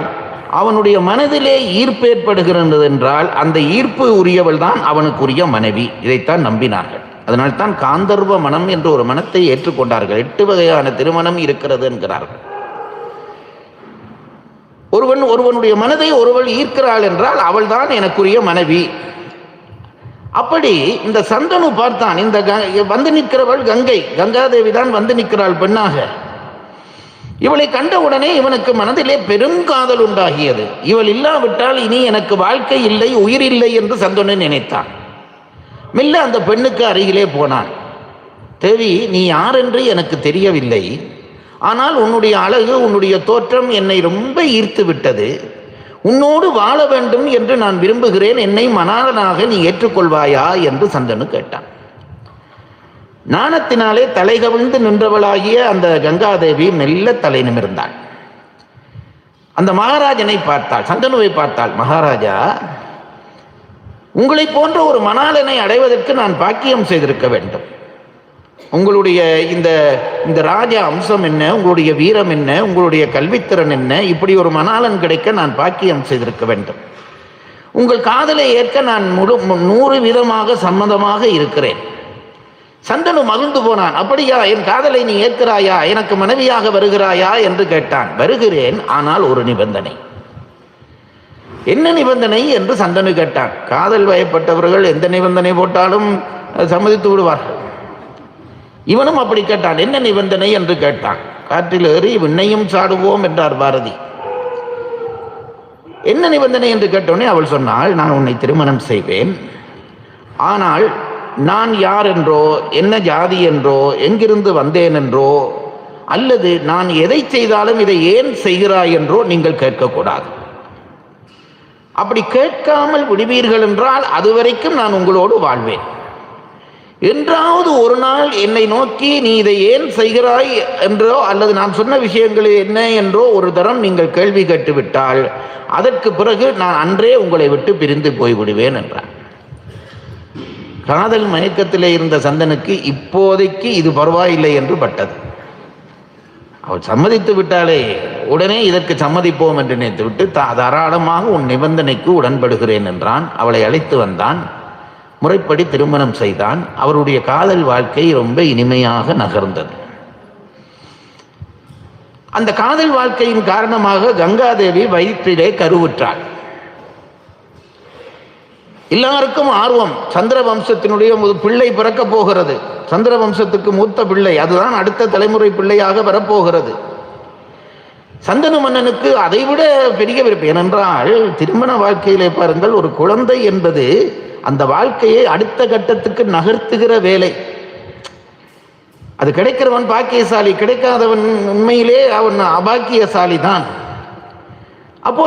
அவனுடைய மனதிலே ஈர்ப்பு ஏற்படுகிறது என்றால் அந்த ஈர்ப்பு உரியவள் தான் அவனுக்குரிய மனைவி. இதைத்தான் நம்பினார்கள். அதனால்தான் காந்தர்வ மனம் என்ற ஒரு மனத்தை ஏற்றுக்கொண்டார்கள். 8 வகையான திருமணம் இருக்கிறது என்கிறார்கள். ஒருவனுடைய மனதை ஒருவள் ஈர்க்கிறாள் என்றால் அவள் தான் எனக்குரிய மனைவி. அப்படி இந்த சந்தனு பார்த்தான், இந்த வந்து நிற்கிறவள் கங்காதேவி தான் வந்து நிற்கிறாள் பெண்ணாக. இவளை கண்டவுடனே இவனுக்கு மனதிலே பெரும் காதல் உண்டாகியது. இவள் இல்லாவிட்டால் இனி எனக்கு வாழ்க்கை இல்லை, உயிர் இல்லை என்று சந்தனு நினைத்தான். மெல்ல அந்த பெண்ணுக்கு அருகிலே போனான். தேவி, நீ யார் என்று எனக்கு தெரியவில்லை. ஆனால் உன்னுடைய அழகு, உன்னுடைய தோற்றம் என்னை ரொம்ப ஈர்த்து விட்டது. உன்னோடு வாழ வேண்டும் என்று நான் விரும்புகிறேன். என்னை மணாளனாக நீ ஏற்றுக்கொள்வாயா என்று சந்தனு கேட்டான். நாணத்தினாலே தலை கவிழ்ந்து நின்றவளாகிய அந்த கங்காதேவி மெல்ல தலை நிமிர்ந்தாள். அந்த மகாராஜனை பார்த்தாள், சந்தனுவை பார்த்தாள். மகாராஜா, உங்களை போன்ற ஒரு மணாளனை அடைவதற்கு நான் பாக்கியம் செய்திருக்க வேண்டும். உங்களுடைய இந்த ராஜ அம்சம் என்ன, உங்களுடைய வீரம் என்ன, உங்களுடைய கல்வித்திறன் என்ன, இப்படி ஒரு மணாளன் கிடைக்க நான் பாக்கியம் செய்திருக்க வேண்டும். உங்கள் காதலை ஏற்க நான் 100% சம்மதமாக இருக்கிறேன். சந்தனு மகிழ்ந்து போனான். அப்படியா, என் காதலை நீ ஏற்கிறாயா, எனக்கு மனைவியாக வருகிறாயா என்று கேட்டான். வருகிறேன், ஆனால் ஒரு நிபந்தனை. என்ன நிபந்தனை என்று சந்தனு கேட்டான். காதல் வயப்பட்டவர்கள் எந்த நிபந்தனை போட்டாலும் சம்மதித்து விடுவார்கள். இவனும் அப்படி கேட்டான். என்ன நிபந்தனை என்று கேட்டான். காற்றில் ஏறி விண்ணையும் சாடுவோம் என்றார் பாரதி. என்ன நிபந்தனை என்று கேட்டோடனே அவள் சொன்னாள், நான் உன்னை திருமணம் செய்வேன். ஆனால் நான் யார் என்றோ, என்ன ஜாதி என்றோ, எங்கிருந்து வந்தேன் என்றோ, அல்லது நான் எதை செய்தாலும் இதை ஏன் செய்கிறாய் என்றோ நீங்கள் கேட்கக்கூடாது. அப்படி கேட்காமல் விடுவீர்கள் என்றால் அதுவரைக்கும் நான் உங்களோடு வாழ்வேன். என்றாவது ஒரு நாள் என்னை நோக்கி நீ இதை ஏன் செய்கிறாய் என்றோ, அல்லது நான் சொன்ன விஷயங்கள் என்ன என்றோ ஒரு தரம் நீங்கள் கேள்வி கேட்டுவிட்டால் அதற்கு பிறகு நான் அன்றே உங்களை விட்டு பிரிந்து போய்விடுவேன் என்றான். காதல் மயக்கத்திலே இருந்த சந்தனுக்கு இப்போதைக்கு இது பரவாயில்லை என்று பட்டது. அவள் சம்மதித்து விட்டாலே உடனே இதற்கு சம்மதிப்போம் என்று நினைத்துவிட்டு தாராளமாக உன் நிபந்தனைக்கு உடன்படுகிறேன் என்றான். அவளை அழைத்து வந்தான். முறைப்படி திருமணம் செய்தான். அவருடைய காதல் வாழ்க்கை ரொம்ப இனிமையாக நகர்ந்தது. அந்த காதல் வாழ்க்கையின் காரணமாக கங்காதேவி வயிற்றிலே கருவுற்றாள். எல்லாருக்கும் ஆர்வம், சந்திர வம்சத்தினுடைய பிள்ளை பிறக்க போகிறது. சந்திர வம்சத்துக்கு மூத்த பிள்ளை, அதுதான் அடுத்த தலைமுறை பிள்ளையாக வரப்போகிறது. சந்தனு மன்னனுக்கு அதைவிட பெரிய விருப்பம். ஏனென்றால் திருமண வாழ்க்கையிலே பாருங்கள், ஒரு குழந்தை என்பது அந்த வாழ்க்கையை அடுத்த கட்டத்துக்கு நகர்த்துகிற வேலை. அது கிடைக்கிறவன் பாக்கியசாலி, கிடைக்காதவன் உண்மையிலே அவன் அபாக்கியசாலி தான். அப்போ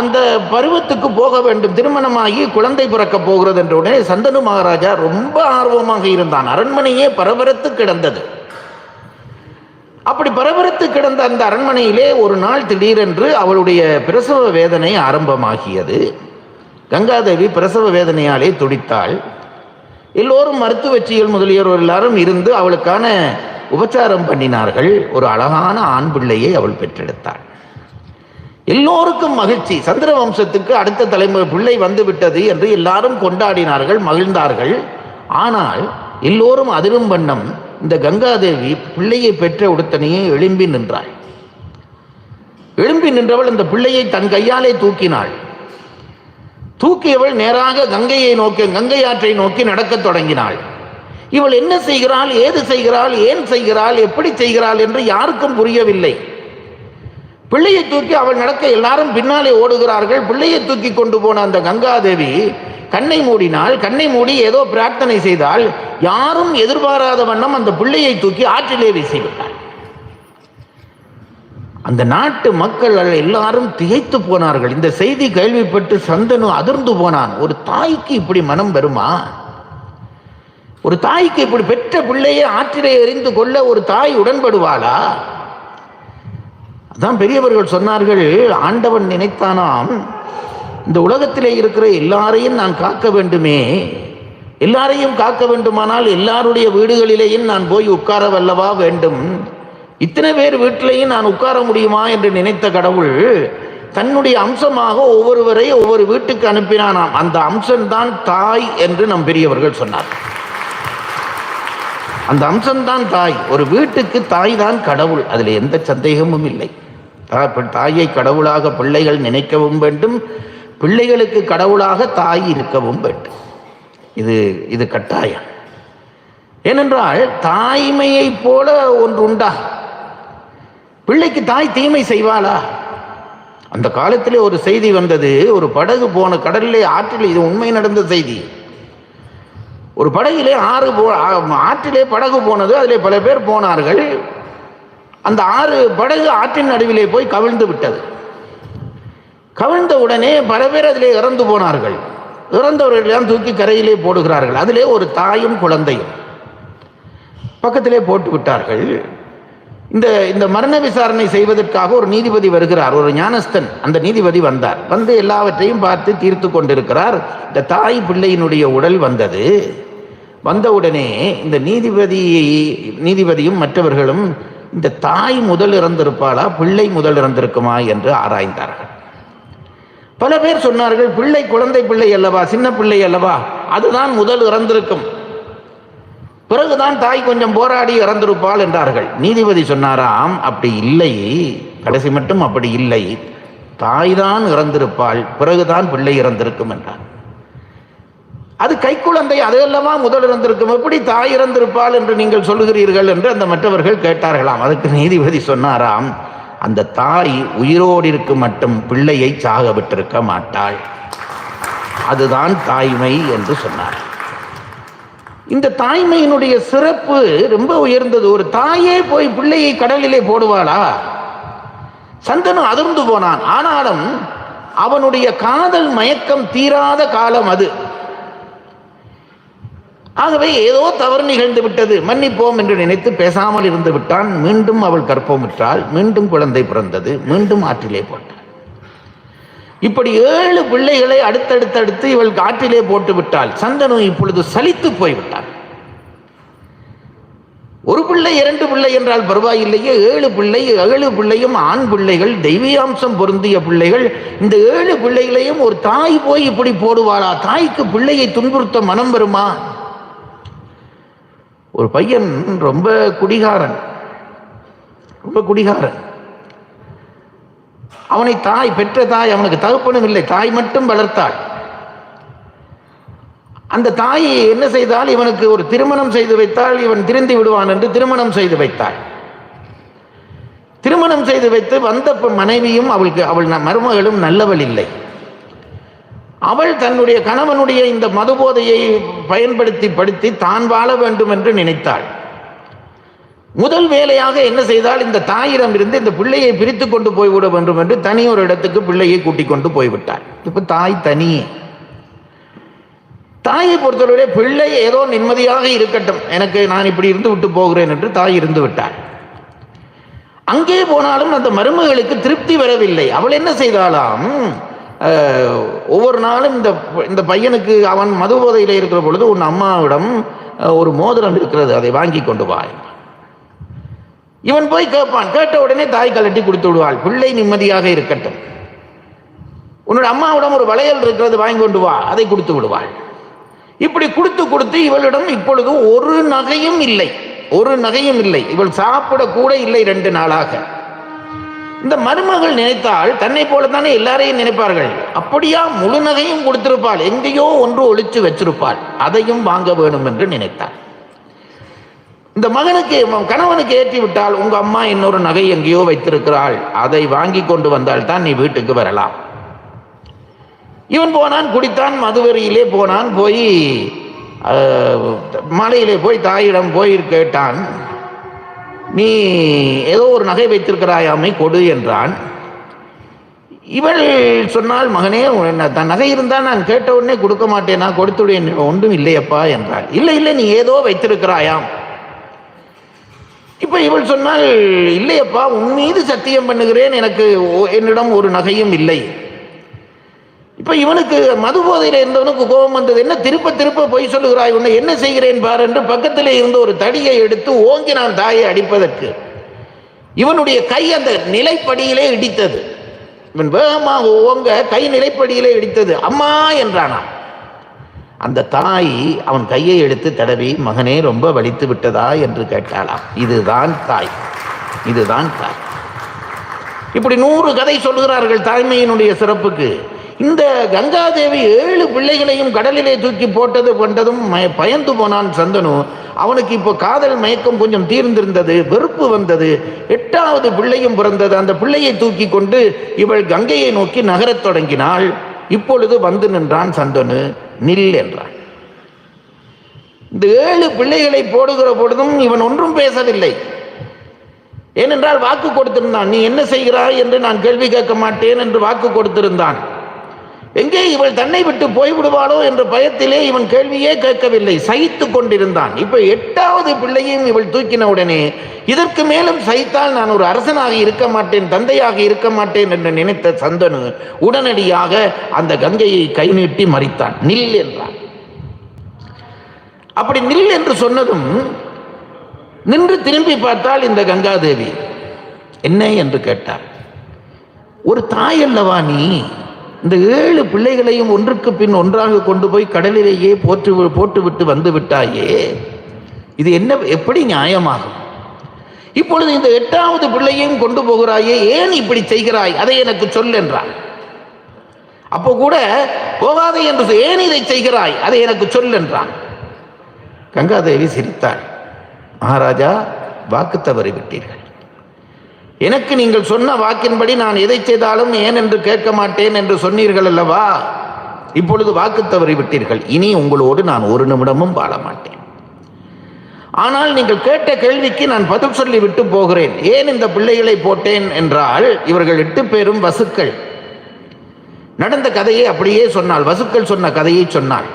அந்த பருவத்துக்கு போக வேண்டும். திருமணமாகி குழந்தை பிறக்க போகிறது என்ற உடனே சந்தனு மகாராஜா ரொம்ப ஆர்வமாக இருந்தான். அரண்மனையே பரபரத்து கிடந்தது. அப்படி பரபரத்து கிடந்த அந்த அரண்மனையிலே ஒரு நாள் திடீரென்று அவளுடைய பிரசவ வேதனை ஆரம்பமாகியது. கங்காதேவி பிரசவ வேதனையாலே துடித்தாள். எல்லோரும் மருத்துவச்சிகள் முதலியோர் எல்லாரும் இருந்து அவளுக்கான உபச்சாரம் பண்ணினார்கள். ஒரு அழகான ஆண் பிள்ளையை அவள் பெற்றெடுத்தாள். எல்லோருக்கும் மகிழ்ச்சி. சந்திர வம்சத்துக்கு அடுத்த தலைமுறை பிள்ளை வந்து விட்டது என்று எல்லாரும் கொண்டாடினார்கள், மகிழ்ந்தார்கள். ஆனால் எல்லோரும் அதிரும் வண்ணம் இந்த கங்காதேவி பிள்ளையை பெற்ற உடனேயே எழும்பி நின்றாள். எழும்பி நின்றவள் அந்த பிள்ளையை தன் கையாலே தூக்கினாள். தூக்கியவள் நேராக கங்கை ஆற்றை நோக்கி நடக்கத் தொடங்கினாள். இவள் என்ன செய்கிறாள், ஏது செய்கிறாள், ஏன் செய்கிறாள், எப்படி செய்கிறாள் என்று யாருக்கும் புரியவில்லை. பிள்ளையை தூக்கி அவள் நடக்க எல்லாரும் பின்னாலே ஓடுகிறார்கள். பிள்ளையை தூக்கி கொண்டு போன அந்த கங்காதேவி கண்ணை மூடினாள். கண்ணை மூடி ஏதோ பிரார்த்தனை செய்தால் யாரும் எதிர்பாராத வண்ணம் அந்த பிள்ளையை தூக்கி ஆற்றிலே வீசிவிட்டாள். அந்த நாட்டு மக்கள் எல்லாரும் திகைத்து போனார்கள். இந்த செய்தி கேள்விப்பட்டு சந்தனு அதிர்ந்து போனான். ஒரு தாய்க்கு இப்படி மனம் வருமா? ஒரு தாய்க்கு இப்படி பெற்ற பிள்ளையை ஆற்றிலே எறிந்து கொள்ள ஒரு தாய் உடன்படுவாளா? அதான் பெரியவர்கள் சொன்னார்கள், ஆண்டவன் நினைத்தானாம், இந்த உலகத்திலே இருக்கிற எல்லாரையும் நான் காக்க வேண்டுமே, எல்லாரையும் காக்க வேண்டுமானால் எல்லாருடைய வீடுகளிலேயும் நான் போய் உட்கார வல்லவா வேண்டும், இத்தனை பேர் வீட்டிலையும் நான் உட்கார முடியுமா என்று நினைத்த கடவுள் தன்னுடைய அம்சமாக ஒவ்வொருவரை ஒவ்வொரு வீட்டுக்கு அனுப்பினானாம். அந்த அம்சம்தான் தாய் என்று நம் பெரியவர்கள் சொன்னார். அந்த அம்சம்தான் தாய். ஒரு வீட்டுக்கு தாய் தான் கடவுள், அதில் எந்த சந்தேகமும் இல்லை. தாயை கடவுளாக பிள்ளைகள் நினைக்கவும் வேண்டும், பிள்ளைகளுக்கு கடவுளாக தாய் இருக்கவும் வேண்டும். இது கட்டாயம். ஏனென்றால் தாய்மையை போல ஒன்று உண்டா? பிள்ளைக்கு தாய் தீமை செய்வாளா? அந்த காலத்திலே ஒரு செய்தி வந்தது. ஒரு படகு போன கடலிலே ஆற்றிலே, இது உண்மை நடந்த செய்தி. ஒரு படகிலே ஆற்றிலே படகு போனது. அதிலே பல பேர் போனார்கள். அந்த படகு ஆற்றின் நடுவிலே போய் கவிழ்ந்து விட்டது. கவிழ்ந்த உடனே பல பேர் அதிலே இறந்து போனார்கள். இறந்தவர்களெல்லாம் தூக்கி கரையிலே போடுகிறார்கள். அதிலே ஒரு தாயும் குழந்தையும் பக்கத்திலே போட்டு விட்டார்கள். இந்த மரண விசாரணை செய்வதற்காக ஒரு நீதிபதி வருகிறார், ஒரு ஞானஸ்தன். அந்த நீதிபதி வந்தார். வந்து எல்லாவற்றையும் பார்த்து தீர்த்து கொண்டிருக்கிறார். இந்த தாய் பிள்ளையினுடைய உடல் வந்தது. வந்தவுடனே இந்த நீதிபதியும் மற்றவர்களும் இந்த தாய் முதல் இறந்திருப்பாளா, பிள்ளை முதல் இறந்திருக்குமா என்று ஆராய்ந்தார்கள். பல பேர் சொன்னார்கள், பிள்ளை குழந்தை பிள்ளை அல்லவா, சின்ன பிள்ளை அல்லவா, அதுதான் முதல் இறந்திருக்கும், பிறகுதான் தாய் கொஞ்சம் போராடி இறந்திருப்பாள் என்றார்கள். நீதிபதி சொன்னாராம், அப்படி இல்லை, கடைசி மட்டும் அப்படி இல்லை, தாய் தான் இறந்திருப்பாள், பிறகுதான் பிள்ளை இறந்திருக்கும் என்றார். அது கைக்குழந்தை, அது அல்லவா முதல் இறந்திருக்கும், எப்படி தாய் இறந்திருப்பாள் என்று நீங்கள் சொல்லுகிறீர்கள் என்று அந்த மற்றவர்கள் கேட்டார்களாம். அதுக்கு நீதிபதி சொன்னாராம், அந்த தாய் உயிரோடு இருக்கும் மட்டும் பிள்ளையை சாக விட்டிருக்க மாட்டாள், அதுதான் தாய்மை என்று சொன்னார். இந்த தாய்மையினுடைய சிறப்பு ரொம்ப உயர்ந்தது. ஒரு தாயே போய் பிள்ளையை கடலிலே போடுவாளா? சந்தனு அதிர்ந்து போனான். ஆனாலும் அவனுடைய காதல் மயக்கம் தீராத காலம் அது. ஆகவே ஏதோ தவறு நிகழ்ந்து விட்டது, மன்னிப்போம் என்று நினைத்து பேசாமல் இருந்து விட்டான். மீண்டும் அவள் கற்பமுற்றாள், மீண்டும் குழந்தை பிறந்தது, மீண்டும் ஆற்றிலே போட்டாள். இப்படி 7 பிள்ளைகளை அடுத்தடுத்து இவள் ஆற்றிலே போட்டு விட்டாள். சந்தனு இப்பொழுது சலித்து போய்விட்டான். ஒரு பிள்ளை 2 பிள்ளை என்றால் பரவாயில்லையே, 7 பிள்ளை, 7 பிள்ளையும் ஆண் பிள்ளைகள், தெய்வீகாம்சம் பொருந்திய பிள்ளைகள். இந்த 7 பிள்ளைகளையும் ஒரு தாய் போய் இப்படி போடுவாளா? தாய்க்கு பிள்ளையை துன்புறுத்த மனம் வருமா? ஒரு பையன் ரொம்ப குடிகாரன். அவனை பெற்ற தாய், அவனுக்கு தகப்பனும் இல்லை, தாய் மட்டும் வளர்த்தாள். அந்த தாய் என்ன செய்தால், இவனுக்கு ஒரு திருமணம் செய்து வைத்தால், இவன் திருந்தி விடுவான் என்று திருமணம் செய்து வைத்தாள். திருமணம் செய்து வைத்து வந்த மனைவியும் அவள் மருமகளும் நல்லவள் இல்லை. அவள் தன்னுடைய கணவனுடைய இந்த மதுபோதையை பயன்படுத்தி தான் வாழ வேண்டும் என்று நினைத்தாள். முதல் வேலையாக என்ன செய்தால், இந்த தாயிடம் இருந்து இந்த பிள்ளையை பிரித்து கொண்டு போய்விட வேண்டும் என்று தனி ஒரு இடத்துக்கு பிள்ளையை கூட்டிக் கொண்டு போய்விட்டாள். இப்ப தாய் தனியே. தாயை பொறுத்தவரை பிள்ளை ஏதோ நிம்மதியாக இருக்கட்டும், நான் இப்படி இருந்து விட்டு போகிறேன் என்று தாய் இருந்து விட்டாள். அங்கே போனாலும் அந்த மருமகளுக்கு திருப்தி வரவில்லை. அவள் என்ன செய்தாலாம், ஒவ்வொரு நாளும் இந்த பையனுக்கு அவன் மது போதையில் இருக்கிற பொழுது, உன் அம்மாவிடம் ஒரு மோதிரம் இருக்கிறது, அதை வாங்கி கொண்டு வா. இவன் போய் கேட்பான். கேட்ட உடனே தாய் கலட்டி கொடுத்து விடுவாள், பிள்ளை நிம்மதியாக இருக்கட்டும். உன்னோட அம்மாவிடம் ஒரு வளையல் இருக்கிறது, வாங்கி கொண்டு வா, அதை கொடுத்து விடுவாள். இப்படி கொடுத்து இவளிடம் இப்பொழுது ஒரு நகையும் இல்லை. இவள் சாப்பிட கூட இல்லை 2 நாளாக. இந்த மருமகள் நினைத்தால் தன்னை போலத்தானே எல்லாரையும் நினைப்பார்கள். அப்படியா, முழு நகையும் கொடுத்திருப்பாள், எங்கேயோ ஒன்று ஒளிச்சு வச்சிருப்பாள், அதையும் வாங்க வேண்டும் என்று நினைத்தாள். இந்த மகனுக்கு கணவனுக்கு ஏற்றி விட்டால், உங்க அம்மா இன்னொரு நகை எங்கேயோ வைத்திருக்கிறாள், அதை வாங்கி கொண்டு வந்தால் தான் நீ வீட்டுக்கு வரலாம். இவன் போனான், குடித்தான், மதுவெறியிலே போனான். போய் மலையிலே போய் தாயிடம் போய் கேட்டான், நீ ஏதோ ஒரு நகை வைத்திருக்கிறாயாமை கொடு என்றான். இவள் சொன்னால், மகனே தன் நகை இருந்தால் நான் கேட்ட உடனே கொடுக்க மாட்டேன், நான் கொடுத்துடுவேன், ஒன்றும் இல்லையப்பா என்றாள். இல்லை இல்லை, நீ ஏதோ வைத்திருக்கிறாயாம். இப்ப இவள் சொன்னால், இல்லையப்பா, உன் மீது சத்தியம் பண்ணுகிறேன், என்னிடம் ஒரு நகையும் இல்லை. இப்ப இவனுக்கு மது போதையில் இருந்தவனுக்கு கோபம் வந்தது. என்ன திருப்ப திருப்ப பொய் சொல்லுகிறாய், உன்னை என்ன செய்கிறேன் பார் என்று பக்கத்திலே இருந்த ஒரு தடியை எடுத்து ஓங்கி நான் தாயை அடிப்பதற்கு இவனுடைய கை அந்த நிலைப்படியிலே இடித்தது. இவன் வேகமாக ஓங்க கை நிலைப்படியிலே இடித்தது. அம்மா என்றானா. அந்த தாய் அவன் கையை எடுத்து தடவி, மகனே ரொம்ப வலித்து விட்டதா என்று கேட்டாளாம். இதுதான் தாய், இதுதான் தாய். இப்படி 100 கதை சொல்கிறார்கள் தாய்மையினுடைய சிறப்புக்கு. இந்த கங்காதேவி 7 பிள்ளைகளையும் கடலிலே தூக்கி போட்டது கொண்டதும் பயந்து போனான் சந்தனு. அவனுக்கு இப்போ காதல் மயக்கம் கொஞ்சம் தீர்ந்திருந்தது, வெறுப்பு வந்தது. 8வது பிள்ளையும் பிறந்தது. அந்த பிள்ளையை தூக்கி கொண்டு இவள் கங்கையை நோக்கி நகரத் தொடங்கினாள். இப்பொழுது வந்து நின்றான் சந்தனு. நில் என்றான். இந்த 7 பிள்ளைகளை போடுகிற பொழுதும் இவன் ஒன்றும் பேசவில்லை. ஏனென்றால் வாக்கு கொடுத்திருந்தான். நீ என்ன செய்கிறாய் என்று நான் கேள்வி கேட்க மாட்டேன் என்று வாக்கு கொடுத்திருந்தான். எங்கே இவள் தன்னை விட்டு போய்விடுவாளோ என்ற பயத்திலே இவன் கேள்வியே கேட்கவில்லை, சகித்து கொண்டிருந்தான். இப்ப 8வது பிள்ளையும் இவள் தூக்கின உடனே, இதற்கு மேலும் சகித்தால் நான் ஒரு அரசனாக இருக்க மாட்டேன், தந்தையாக இருக்க மாட்டேன் என்று நினைத்த சந்தனு உடனடியாக அந்த கங்கையை கை நீட்டி மறித்தான். நில் என்றான். அப்படி நில் என்று சொன்னதும் நின்று திரும்பி பார்த்தால் இந்த கங்காதேவி. என்ன என்று கேட்டார். ஒரு தாய் அல்லவா நீ? இந்த 7 பிள்ளைகளையும் ஒன்றுக்கு பின் ஒன்றாக கொண்டு போய் கடலிலேயே போட்டுவிட்டு வந்து விட்டாயே, இது என்ன, எப்படி நியாயமாகும்? இப்பொழுது இந்த 8வது பிள்ளையையும் கொண்டு போகிறாயே, ஏன் இப்படி செய்கிறாய், அதை எனக்கு சொல் என்றான். அப்போ கூட போகாதே என்று, ஏன் இதை செய்கிறாய், அதை எனக்கு சொல் என்றான். கங்காதேவி சிரித்தாள். மகாராஜா, வாக்கு தவறிவிட்டீர்கள். எனக்கு நீங்கள் சொன்ன வாக்கின்படி நான் எதை செய்தாலும் ஏன் என்று கேட்க மாட்டேன் என்று சொன்னீர்கள் அல்லவா? இப்பொழுது வாக்கு தவறிவிட்டீர்கள். இனி உங்களோடு நான் ஒரு நிமிடமும் வாழ மாட்டேன். ஆனால் நீங்கள் கேட்ட கேள்விக்கு நான் பதில் சொல்லி விட்டு போகிறேன். ஏன் இந்த பிள்ளைகளை போட்டேன் என்றால், இவர்கள் 8 பேரும் வசுக்கள். நடந்த கதையை அப்படியே சொன்னாள். வசுக்கள் சொன்ன கதையை சொன்னாள்.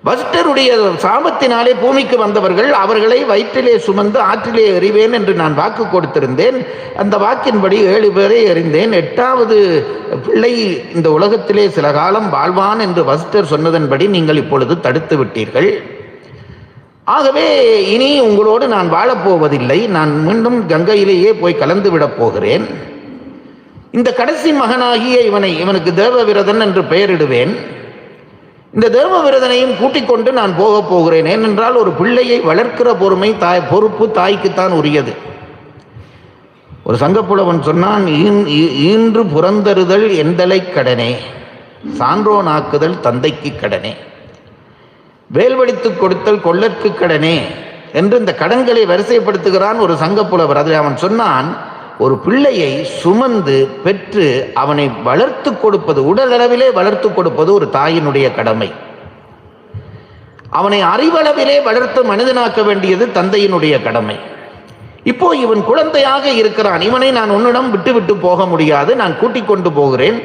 வசிஷ்டருடைய சாபத்தினாலே பூமிக்கு வந்தவர்கள், அவர்களை வயிற்றிலே சுமந்து ஆற்றிலே எறிவேன் என்று நான் வாக்கு கொடுத்திருந்தேன். அந்த வாக்கின்படி 7 பேரை எறிந்தேன். 8வது பிள்ளை இந்த உலகத்திலே சில காலம் வாழ்வான் என்று வசிஷ்டர் சொன்னதன்படி நீங்கள் இப்பொழுது தடுத்து விட்டீர்கள். ஆகவே இனி உங்களோடு நான் வாழப்போவதில்லை. நான் மீண்டும் கங்கையிலேயே போய் கலந்து விடப் போகிறேன். இந்த கடைசி மகனாகிய இவனுக்கு தேவவிரதன் என்று பெயரிடுவேன். இந்த தேவவிரதனையும் கூட்டிக் கொண்டு நான் போகப் போகிறேன். ஏனென்றால் ஒரு பிள்ளையை வளர்க்கிற பொறுப்பு தாய்க்குத்தான் உரியது. ஒரு சங்கப்புலவன் சொன்னான், ஈன்று புறந்தறுதல் எந்தலை கடனே, சான்றோனாக்குதல் தந்தைக்கு கடனே, வேல்வடித்து கொடுத்தல் கொள்ளற்கு கடனே என்று இந்த கடன்களை வரிசைப்படுத்துகிறான் ஒரு சங்கப்புலவர். அதில் அவன் சொன்னான், ஒரு பிள்ளையை சுமந்து பெற்று அவனை வளர்த்து கொடுப்பது, உடல் அளவிலே வளர்த்து கொடுப்பது ஒரு தாயினுடைய கடமை. அவனை அறிவளவிலே வளர்த்து மனிதனாக்க வேண்டியது தந்தையினுடைய கடமை. இப்போ இவன் குழந்தையாக இருக்கிறான். இவனை நான் உன்னிடம் விட்டு போக முடியாது. நான் கூட்டிக் கொண்டு போகிறேன்.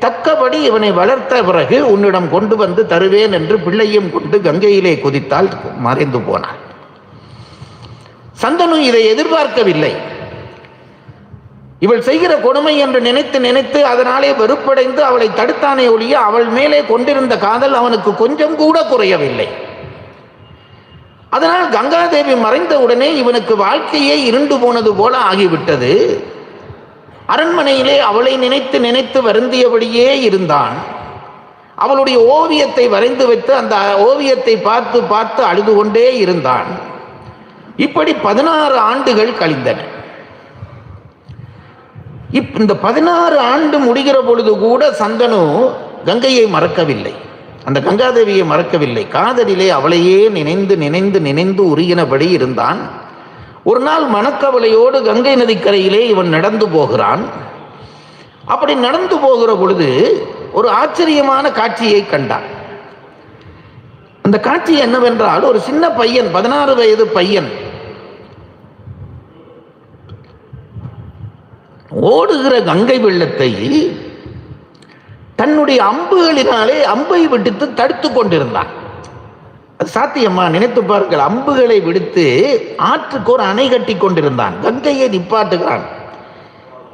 தக்கபடி இவனை வளர்த்த பிறகு உன்னிடம் கொண்டு வந்து தருவேன் என்று பிள்ளையும் கொண்டு கங்கையிலே குதித்தால் மறைந்து போனான். சந்தனு இதை எதிர்பார்க்கவில்லை. இவள் செய்கிற கொடுமை என்று நினைத்து அதனாலே வெறுப்படைந்து அவளை தடுத்தானே ஒழிய அவள் மேலே கொண்டிருந்த காதல் அவனுக்கு கொஞ்சம் கூட குறையவில்லை. அதனால் கங்காதேவி மறைந்த உடனே இவனுக்கு வாழ்க்கையே இருண்டு போனது போல ஆகிவிட்டது. அரண்மனையிலே அவளை நினைத்து வருந்தியபடியே இருந்தான். அவளுடைய ஓவியத்தை வரைந்து வைத்து அந்த ஓவியத்தை பார்த்து அழுது கொண்டே இருந்தான். இப்படி 16 ஆண்டுகள் கழிந்தன. இந்த 16 ஆண்டு முடிகிற பொழுது கூட சந்தனு கங்கையை மறக்கவில்லை, அந்த கங்காதேவியை மறக்கவில்லை. காதலிலே அவளையே நினைந்து நினைந்து நினைந்து உருகினபடி இருந்தான். ஒரு நாள் மனக்கவலையோடு கங்கை நதிக்கரையிலே இவன் நடந்து போகிறான். அப்படி நடந்து போகிற பொழுது ஒரு ஆச்சரியமான காட்சியை கண்டான். அந்த காட்சி என்னவென்றால், ஒரு சின்ன பையன், 16 வயது பையன் ஓடுகிற கங்கை வெள்ளத்தை தன்னுடைய அம்புகளினாலே அம்பை விடுத்து தடுத்து கொண்டிருந்தான். அது சாத்தியமா? நினைத்து பாருங்கள். அம்புகளை விடுத்து ஆற்றுக்கு ஒரு அணை கட்டி கொண்டிருந்தான். கங்கையை நிப்பாட்டுகிறான்.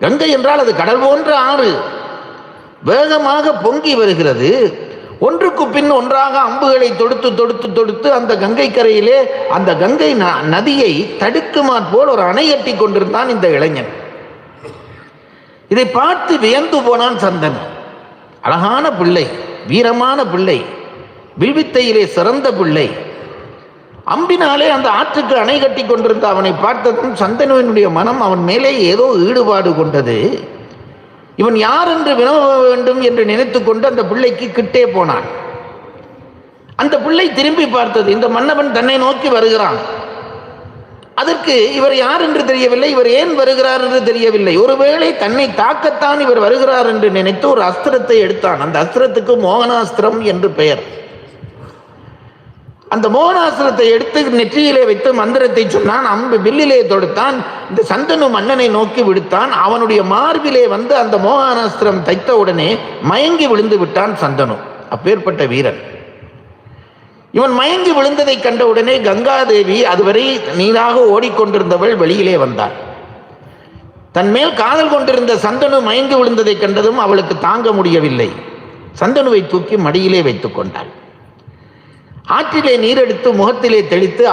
கங்கை என்றால் அது கடல் போன்ற ஆறு, வேகமாக பொங்கி வருகிறது. ஒன்றுக்கு பின் ஒன்றாக அம்புகளை தொடுத்து தொடுத்து தொடுத்து அந்த கங்கை கரையிலே அந்த கங்கை நதியை தடுக்குமாற் போல் ஒரு அணை கட்டி கொண்டிருந்தான் இந்த இளைஞன். இதை பார்த்து வியந்து போனான் சந்தன். அழகான பிள்ளை, வீரமான பிள்ளை, வில்வித்தையிலே சிறந்த பிள்ளை. அம்பினாலே அந்த ஆற்றுக்கு அணை கட்டி கொண்டிருந்த அவனை பார்த்ததும் சந்தனுவினுடைய மனம் அவன் மேலே ஏதோ ஈடுபாடு கொண்டது. இவன் யார் என்று வினவ வேண்டும் என்று நினைத்து கொண்டு அந்த பிள்ளைக்கு கிட்டே போனான். அந்த பிள்ளை திரும்பி பார்த்தது, இந்த மன்னவன் தன்னை நோக்கி வருகிறான். அதற்கு இவர் யார் என்று தெரியவில்லை, இவர் ஏன் வருகிறார் என்று தெரியவில்லை. ஒருவேளை தன்னை தாக்கத்தான் இவர் வருகிறார் என்று நினைத்து ஒரு அஸ்திரத்தை எடுத்தான். அந்த அஸ்திரத்துக்கு மோகனாஸ்திரம் என்று பெயர். அந்த மோகனாஸ்திரத்தை எடுத்து நெற்றியிலே வைத்து மந்திரத்தை சொன்னான். அம்பு வில்லிலே தொடுத்தான். இந்த சந்தனு மன்னனை நோக்கி விடுத்தான். அவனுடைய மார்பிலே வந்து அந்த மோகனாஸ்திரம் தைத்த உடனே மயங்கி விழுந்து விட்டான் சந்தனு. அப்பேற்பட்ட வீரன். இவன் மயங்கி விழுந்ததை கண்ட உடனே கங்காதேவி, அதுவரை நீராக ஓடிக்கொண்டிருந்தவள், வெளியிலே வந்தாள். தன் மேல் காதல் கொண்டிருந்த சந்தனு மயங்கி விழுந்ததை கண்டதும் அவளுக்கு தாங்க முடியவில்லை. சந்தனுவை தூக்கி மடியிலே வைத்துக் கொண்டாள். ஆற்றிலே நீரெடுத்து முகத்திலே தெளித்து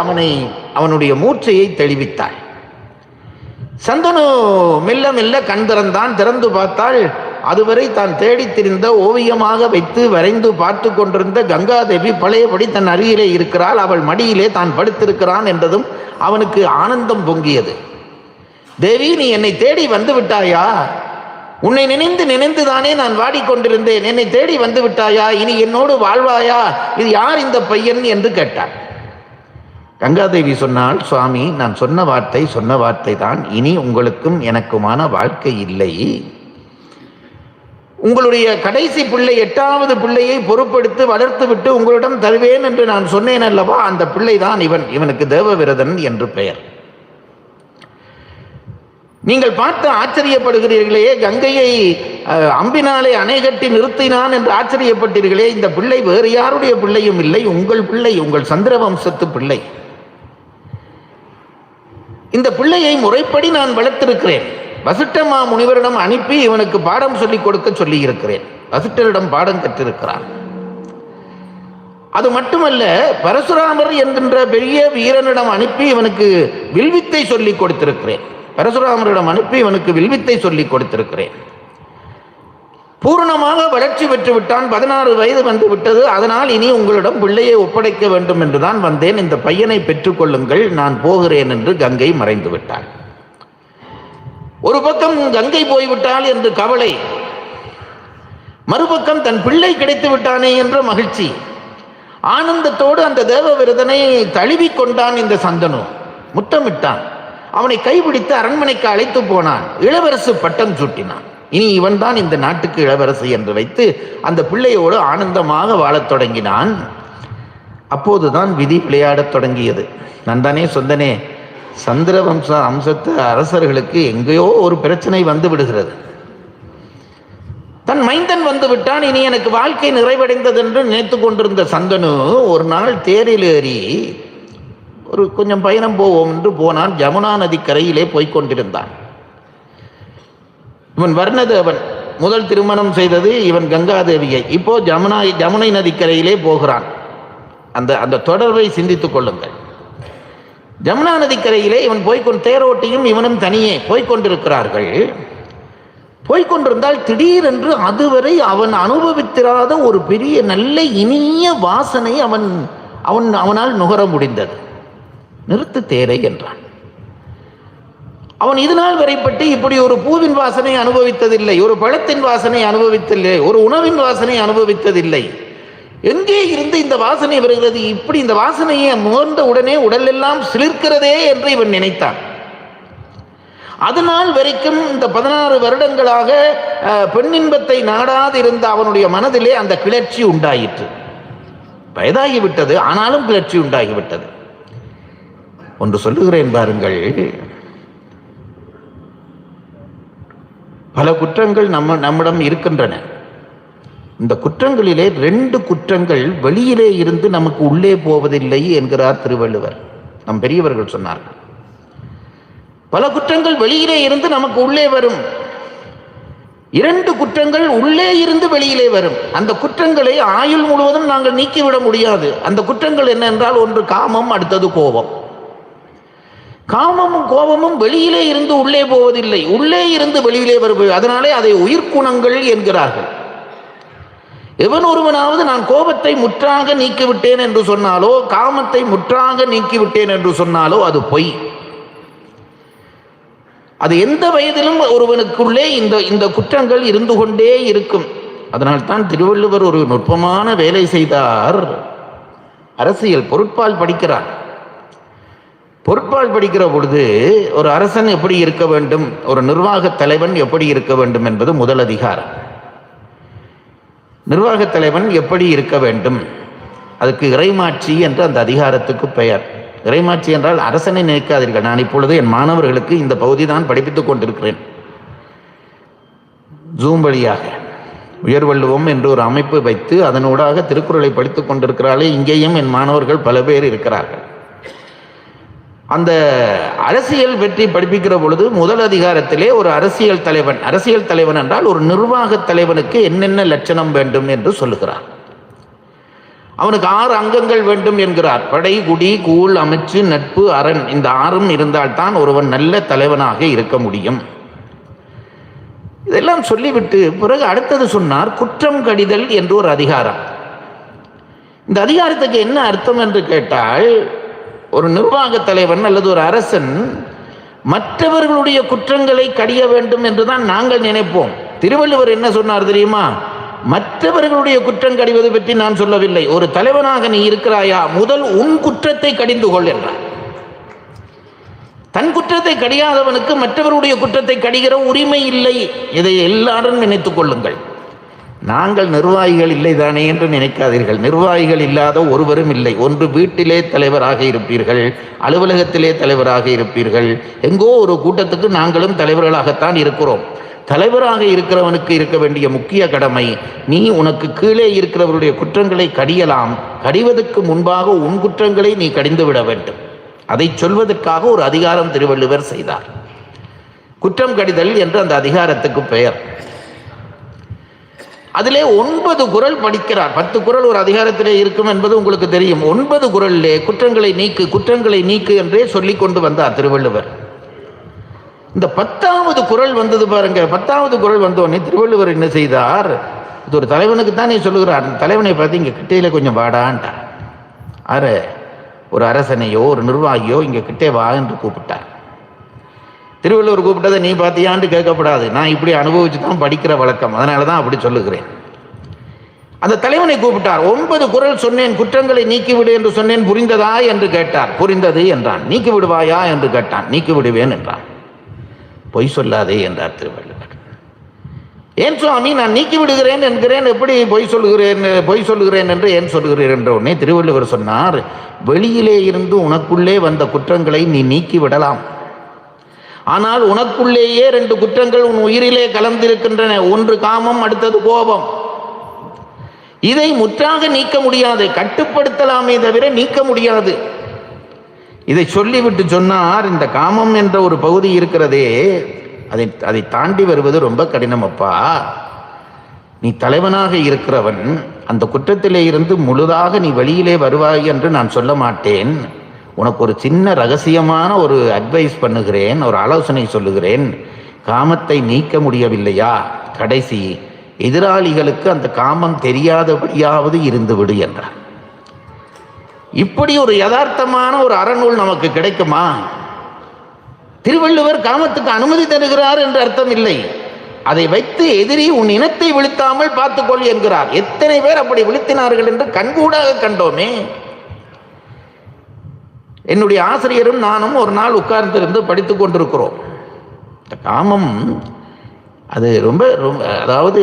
அவனுடைய மூச்சையை தெளிவித்தாள். சந்தனு மெல்ல மெல்ல கண் திறந்தான். திறந்து பார்த்தாள். அதுவரை தான் தேடி திரிந்த, ஓவியமாக வைத்து வரைந்து பார்த்து கொண்டிருந்த கங்காதேவி பழையபடி தன் அருகிலே இருக்கிறாள். அவள் மடியிலே தான் படுத்திருக்கிறான் என்றதும் அவனுக்கு ஆனந்தம் பொங்கியது. தேவி, நீ என்னை தேடி வந்து விட்டாயா? உன்னை நினைந்து நினைந்துதானே நான் வாடிக்கொண்டிருந்தேன். என்னை தேடி வந்து விட்டாயா? இனி என்னோடு வாழ்வாயா? இது யார் இந்த பையன் என்று கேட்டாள். கங்காதேவி சொன்னாள், சுவாமி, நான் சொன்ன வார்த்தை தான். இனி உங்களுக்கும் எனக்குமான வாழ்க்கை இல்லை. உங்களுடைய கடைசி பிள்ளை, 8வது பிள்ளையை பொறுப்படுத்தி வளர்த்து விட்டு உங்களிடம் தருவேன் என்று நான் சொன்னேன் அல்லவா, அந்த பிள்ளை தான் இவன். இவனுக்கு தேவவிரதன் என்று பெயர். நீங்கள் பார்த்து ஆச்சரியப்படுகிறீர்களே, கங்கையை அம்பினாலே அணை கட்டி நிறுத்தினான் என்று ஆச்சரியப்பட்டீர்களே. இந்த பிள்ளை வேறு யாருடைய பிள்ளையும் இல்லை, உங்கள் பிள்ளை, உங்கள் சந்திரவம்சத்து பிள்ளை. இந்த பிள்ளையை முறைப்படி நான் வளர்த்திருக்கிறேன். வசிஷ்டமா முனிவரிடம் அனுப்பி இவனுக்கு பாடம் சொல்லிக் கொடுக்க சொல்லி இருக்கிறேன். வசிஷ்டரிடம் பாடம் கற்றிருக்கிறான். அது மட்டுமல்ல, பரசுராமர் என்கின்ற பெரிய வீரனிடம் அனுப்பி இவனுக்கு வில்வித்தை சொல்லிக் கொடுத்திருக்கிறேன். பரசுராமரிடம் அனுப்பி இவனுக்கு வில்வித்தை சொல்லிக் கொடுத்திருக்கிறேன். பூர்ணமாக வளர்ச்சி பெற்று விட்டான். 16 வயது வந்து விட்டது. அதனால் இனி உங்களிடம் பிள்ளையை ஒப்படைக்க வேண்டும் என்றுதான் வந்தேன். இந்த பையனை பெற்றுக்கொள்ளுங்கள், நான் போகிறேன் என்று கங்கை மறைந்து விட்டாள். ஒரு பக்கம் கங்கை போய்விட்டாள் என்று கவலை, மறுபக்கம் தன் பிள்ளை கிடைத்து விட்டானே என்ற மகிழ்ச்சி. ஆனந்தத்தோடு அந்த தேவவிரதனை தழுவிக் கொண்டான் இந்த சந்தனு. முத்தமிட்டான். அவனை கைப்பிடித்து அரண்மனைக்கு அழைத்து போனான். இளவரசு பட்டம் சூட்டினான். இனி இவன் தான் இந்த நாட்டுக்கு இளவரசு என்று வைத்து அந்த பிள்ளையோடு ஆனந்தமாக வாழத் தொடங்கினான். அப்போதுதான் விதி விளையாடத் தொடங்கியது. நான் தானே சொந்தனே, சந்திரவம்ச அம்சத்து அரசர்களுக்கு எங்கேயோ ஒரு பிரச்சனை வந்து விடுகிறது. தன் மைந்தன் வந்து விட்டான், இனி எனக்கு வாழ்க்கை நிறைவடைந்தது என்று நினைத்து கொண்டிருந்த சந்தனு ஒரு நாள் தேரில் ஏறி ஒரு கொஞ்சம் பயணம் போவோம் என்று போனான். ஜமுனா நதி கரையிலே போய்கொண்டிருந்தான். இவன் வர்ணதேவன் முதல் திருமணம் செய்தது இவன் கங்காதேவியை. இப்போ ஜமுனை நதிக்கரையிலே போகிறான். அந்த தொடர்பை சிந்தித்துக் கொள்ளுங்கள். ஜமுனா நதிக்கரையிலே இவன் தேரோட்டியும் இவனும் தனியே போய்கொண்டிருக்கிறார்கள். போய்கொண்டிருந்தால் திடீரென்று அதுவரை அவன் அனுபவித்திராத ஒரு பெரிய நல்ல இனிய வாசனை அவனால் நுகர முடிந்தது. நிறுத்து தேரை என்றான். அவன் இதுநாள் வரைப்பட்டு இப்படி ஒரு பூவின் வாசனை அனுபவித்ததில்லை, ஒரு பழத்தின் வாசனை அனுபவித்ததில்லை, ஒரு உணவின் வாசனை அனுபவித்ததில்லை. எங்கே இருந்து இந்த வாசனை வருகிறது? இப்படி இந்த வாசனையை முகர்ந்த உடனே உடல் எல்லாம் சிலிர்க்கிறதே என்று இவன் நினைத்தான். அதனால் வரைக்கும் இந்த 16 வருடங்களாக பெண்ணின்பத்தை நாடாதிருந்த அவனுடைய மனதிலே அந்த கிளர்ச்சி உண்டாயிற்று. வயதாகிவிட்டது, ஆனாலும் கிளர்ச்சி உண்டாகிவிட்டது. ஒன்று சொல்லுகிறேன் பாருங்கள், பல குற்றங்கள் நம்மிடம் இருக்கின்றன. இந்த குற்றங்களிலே 2 குற்றங்கள் வெளியிலே இருந்து நமக்கு உள்ளே போவதில்லை என்கிறார் திருவள்ளுவர். நம் பெரியவர்கள் சொன்னார்கள். பல குற்றங்கள் வெளியிலே இருந்து நமக்கு உள்ளே வரும், 2 குற்றங்கள் உள்ளே இருந்து வெளியிலே வரும். அந்த குற்றங்களை ஆயுள் முழுவதும் நாங்கள் நீக்கிவிட முடியாது. அந்த குற்றங்கள் என்ன என்றால், ஒன்று காமம், அடுத்தது கோபம். காமமும் கோபமும் வெளியிலே இருந்து உள்ளே போவதில்லை, உள்ளே இருந்து வெளியிலே வருவது. அதனாலே அதை உயிர்க்குணங்கள் என்கிறார்கள். எவன் ஒருவனாவது நான் கோபத்தை முற்றாக நீக்கிவிட்டேன் என்று சொன்னாலோ, காமத்தை முற்றாக நீக்கிவிட்டேன் என்று சொன்னாலோ அது பொய். அது எந்த வயதிலும் ஒருவனுக்குள்ளே இந்த குற்றங்கள் இருந்து கொண்டே இருக்கும். அதனால்தான் திருவள்ளுவர் ஒரு நுட்பமான வேலை செய்தார். அரசியல் பொருட்பால் படிக்கிறார். பொருட்பால் படிக்கிற பொழுது ஒரு அரசன் எப்படி இருக்க வேண்டும், ஒரு நிர்வாக தலைவன் எப்படி இருக்க வேண்டும் என்பது முதல் அதிகாரம். நிர்வாக தலைவன் எப்படி இருக்க வேண்டும், அதுக்கு இறைமாட்சி என்று அந்த அதிகாரத்துக்கு பெயர். இறைமாட்சி என்றால் அரசனை நினைக்காதீர்கள். நான் இப்பொழுது என் மாணவர்களுக்கு இந்த பகுதி தான் படிப்பித்துக் கொண்டிருக்கிறேன். ஜூம் வழியாக உயர்வள்ளுவம் என்று ஒரு அமைப்பு வைத்து அதனூடாக திருக்குறளை படித்துக் கொண்டிருக்கிறார்களே, இங்கேயும் என் மாணவர்கள் பல பேர் இருக்கிறார்கள். அந்த அரசியல் வெற்றி படிப்பிக்கிற பொழுது முதல் அதிகாரத்திலே ஒரு அரசியல் தலைவன் என்றால் ஒரு நிர்வாக தலைவனுக்கு என்னென்ன லட்சணம் வேண்டும் என்று சொல்லுகிறார். அவனுக்கு 6 அங்கங்கள் வேண்டும் என்கிறார். படை, குடி, கூழ், அமைச்சு, நட்பு, அரண். இந்த 6ம் இருந்தால்தான் ஒருவன் நல்ல தலைவனாக இருக்க முடியும். இதெல்லாம் சொல்லிவிட்டு பிறகு அடுத்தது சொன்னார், குற்றம் கடிதல் என்று ஒரு அதிகாரம். இந்த அதிகாரத்துக்கு என்ன அர்த்தம் என்று கேட்டால், ஒரு நிர்வாக தலைவன் அல்லது ஒரு அரசன் மற்றவர்களுடைய குற்றங்களை கடிய வேண்டும் என்றுதான் நாங்கள் நினைப்போம். திருவள்ளுவர் என்ன சொன்னார் தெரியுமா? மற்றவர்களுடைய குற்றம் கடிவது பற்றி நான் சொல்லவில்லை. ஒரு தலைவனாக நீ இருக்கிறாயா, முதல் உன் குற்றத்தை கடிந்து கொள் என்றார். தன் குற்றத்தை கடியாதவனுக்கு மற்றவருடைய குற்றத்தை கடிகிற உரிமை இல்லை. இதை எல்லாரும் நினைத்துக் கொள்ளுங்கள். நாங்கள் நிர்வாகிகள் இல்லை தானே என்று நினைக்காதீர்கள். நிர்வாகிகள் இல்லாத ஒருவரும் இல்லை. ஒன்று வீட்டிலே தலைவராக இருப்பீர்கள், அலுவலகத்திலே தலைவராக இருப்பீர்கள், எங்கோ ஒரு கூட்டத்துக்கு நாங்களும் தலைவர்களாகத்தான் இருக்கிறோம். தலைவராக இருக்கிறவனுக்கு இருக்க வேண்டிய முக்கிய கடமை, நீ உனக்கு கீழே இருக்கிறவருடைய குற்றங்களை கடியலாம், கடிவதற்கு முன்பாக உன் குற்றங்களை நீ கடிந்து விட வேண்டும். அதை சொல்வதற்காக ஒரு அதிகாரம் திருவள்ளுவர் செய்தார். குற்றம் கடிதல் என்று அந்த அதிகாரத்துக்கு பெயர். அதிலே 9 குறள் படிக்கிறார். 10 குறள் ஒரு அதிகாரத்திலே இருக்கும் என்பது உங்களுக்கு தெரியும். 9 குறளிலே குற்றங்களை நீக்கு என்றே சொல்லிக் கொண்டு வந்தார் திருவள்ளுவர். இந்த 10வது குறள் வந்தது பாருங்க. 10வது குறள் வந்தோடனே திருவள்ளுவர் என்ன செய்தார், இது ஒரு தலைவனுக்கு தானே சொல்லுகிறார். தலைவனை பார்த்து இங்கே கிட்டையில் கொஞ்சம் வாடான்ட்டார். ஒரு அரசனையோ ஒரு நிர்வாகியோ இங்கே கிட்டே வா என்று கூப்பிட்டார். திருவள்ளுவர் கூப்பிட்டதை நீ பார்த்தியான்னு கேட்கப்படாது. நான் இப்படி அனுபவிச்சு தான் படிக்கிற வழக்கம், அதனால தான் அப்படி சொல்லுகிறேன். அந்த தலைவனை கூப்பிட்டார். 9 குறள் சொன்னேன், குற்றங்களை நீக்கிவிடு என்று சொன்னேன், புரிந்ததா என்று கேட்டார். புரிந்தது என்றான். நீக்கி விடுவாயா என்று கேட்டான். நீக்கி விடுவேன் என்றான். பொய் சொல்லாதே என்றார் திருவள்ளுவர். ஏன் சுவாமி நான் நீக்கி விடுகிறேன் என்கிறேன், எப்படி பொய் சொல்லுகிறேன் என்று ஏன் சொல்லுகிறேன் என்ற உடனே திருவள்ளுவர் சொன்னார், வெளியிலே இருந்து உனக்குள்ளே வந்த குற்றங்களை நீ நீக்கி விடலாம். ஆனால் உனக்குள்ளேயே 2 குற்றங்கள் உன் உயிரிலே கலந்திருக்கின்றன. ஒன்று காமம், அடுத்தது கோபம். இதை முற்றாக நீக்க முடியாது, கட்டுப்படுத்தலாமே தவிர நீக்க முடியாது. இதை சொல்லிவிட்டு சொன்னார், இந்த காமம் என்ற ஒரு பகுதி இருக்கிறதே, அதை தாண்டி வருவது ரொம்ப கடினம் அப்பா. நீ தலைவனாக இருக்கிறவன், அந்த குற்றத்திலே இருந்து முழுதாக நீ வெளியிலே வருவாய் என்று நான் சொல்ல மாட்டேன். உனக்கு ஒரு சின்ன ரகசியமான ஒரு அட்வைஸ் பண்ணுகிறேன், ஒரு ஆலோசனை சொல்லுகிறேன். காமத்தை நீக்க முடியவில்லையா, கடைசி எதிராளிகளுக்கு அந்த காமம் தெரியாதபடியாவது இருந்து விடு என்றார். இப்படி ஒரு யதார்த்தமான ஒரு அறநூல் நமக்கு கிடைக்குமா? திருவள்ளுவர் காமத்துக்கு அனுமதி தருகிறார் என்று அர்த்தம் இல்லை. அதை வைத்து எதிரி உன் இனத்தை விழுத்தாமல் பார்த்துக்கொள் என்கிறார். எத்தனை பேர் அப்படி விழுத்தினார்கள் என்று கண்கூடாக கண்டோமே. என்னுடைய ஆசிரியரும் நானும் ஒரு நாள் உட்கார்ந்திருந்து படித்துக் கொண்டிருக்கிறோம். காமம் அது ரொம்ப ரொம்ப அதாவது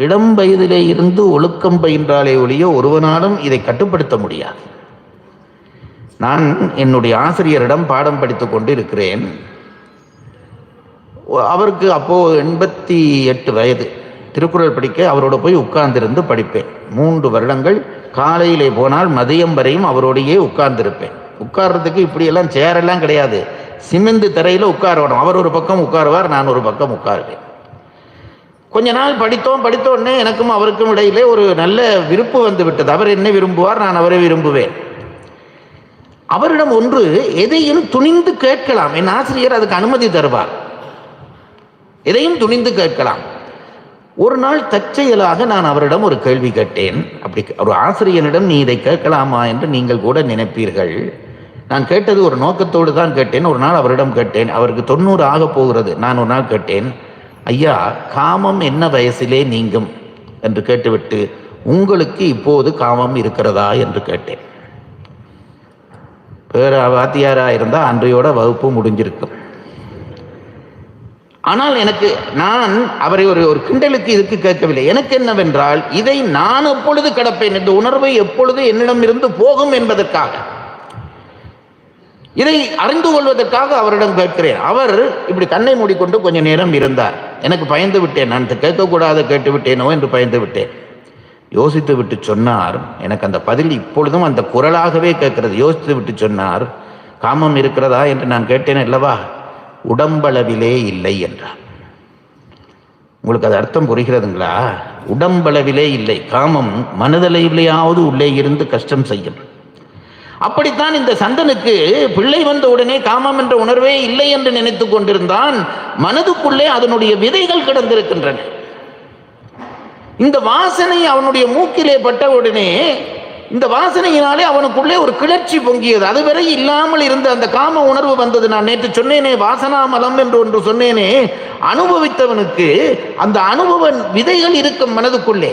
இளம் வயதிலே இருந்து ஒழுக்கம் பயின்றாலே ஒழிய ஒருவனாலும் இதை கட்டுப்படுத்த முடியாது. நான் என்னுடைய ஆசிரியரிடம் பாடம் படித்துக் கொண்டு இருக்கிறேன். அவருக்கு அப்போது 88 வயது. திருக்குறள் படிக்க அவரோட போய் உட்கார்ந்திருந்து படிப்பேன். 3 வருடங்கள் காலையிலே போனால் மதியம் வரையும் அவரோடையே உட்கார்ந்திருப்பேன். உட்கார்றதுக்கு இப்படியெல்லாம் சேரெல்லாம் கிடையாது, சிமெந்து தரையில் உட்காரணும். அவர் ஒரு பக்கம் உட்காருவார், நான் ஒரு பக்கம் உட்காருவேன். கொஞ்ச நாள் படித்தோடனே எனக்கும் அவருக்கும் இடையிலே ஒரு நல்ல விருப்பு வந்து விட்டது. அவர் என்ன விரும்புவார், நான் அவரை விரும்புவேன். அவரிடம் ஒன்று எதையும் துணிந்து கேட்கலாம். என் ஆசிரியர் அதுக்கு அனுமதி தருவார். எதையும் துணிந்து கேட்கலாம். ஒரு நாள் தற்செயலாக நான் அவரிடம் ஒரு கேள்வி கேட்டேன். அப்படி ஒரு ஆசிரியனிடம் நீ இதை கேட்கலாமா என்று நீங்கள் கூட நினைப்பீர்கள். நான் கேட்டது ஒரு நோக்கத்தோடு தான் கேட்டேன். ஒரு நாள் அவரிடம் கேட்டேன். அவருக்கு 90 ஆக போகிறது. நான் ஒரு நாள் கேட்டேன், ஐயா, காமம் என்ன வயசிலே நீங்கும் என்று கேட்டுவிட்டு உங்களுக்கு இப்போது காமம் இருக்கிறதா என்று கேட்டேன். வேற வாத்தியாராக இருந்தால் அன்றையோட வகுப்பு முடிஞ்சிருக்கும். ஆனால் நான் அவரை ஒரு கிண்டலுக்கு இதுக்கு கேட்கவில்லை. எனக்கு என்னவென்றால், இதை நான் எப்பொழுது கடப்பேன், இந்த உணர்வை எப்பொழுது என்னிடம் இருந்து போகும் என்பதற்காக, இதை அறிந்து கொள்வதற்காக அவரிடம் கேட்கிறேன். அவர் இப்படி கண்ணை மூடிக்கொண்டு கொஞ்ச நேரம் இருந்தார். எனக்கு பயந்து விட்டேன். நான் கேட்கக்கூடாத கேட்டு விட்டேனோ என்று பயந்து விட்டேன். யோசித்து விட்டு சொன்னார், எனக்கு அந்த பதில் இப்பொழுதும் அந்த குரலாகவே கேட்கிறது. யோசித்து விட்டு சொன்னார், காமம் இருக்கிறதா என்று நான் கேட்டேன் அல்லவா, உடம்பளவிலே இல்லை என்றார். உங்களுக்கு அது அர்த்தம் புரிகிறதுங்களா? உடம்பளவிலே இல்லை. காமம் மனதளவிலேயாவது உள்ளே இருந்து கஷ்டம் செய்யும். அப்படித்தான் இந்த சந்தனுக்கு பிள்ளை வந்த உடனே காமம் என்ற உணர்வே இல்லை என்று நினைத்து கொண்டிருந்தான். மனதுக்குள்ளே அதனுடைய விதைகள் கிடந்திருக்கின்றன. இந்த வாசனை அவனுடைய மூக்கிலே பட்ட உடனே இந்த வாசனையினாலே அவனுக்குள்ளே ஒரு கிளர்ச்சி பொங்கியது. அதுவரை இல்லாமல் இருந்த அந்த காம உணர்வு வந்தது. நான் நேற்று சொன்னேனே, வாசனாமலம் என்று ஒன்று சொன்னேனே. அனுபவித்தவனுக்கு அந்த அனுபவ விதைகள் இருக்கும் மனதுக்குள்ளே.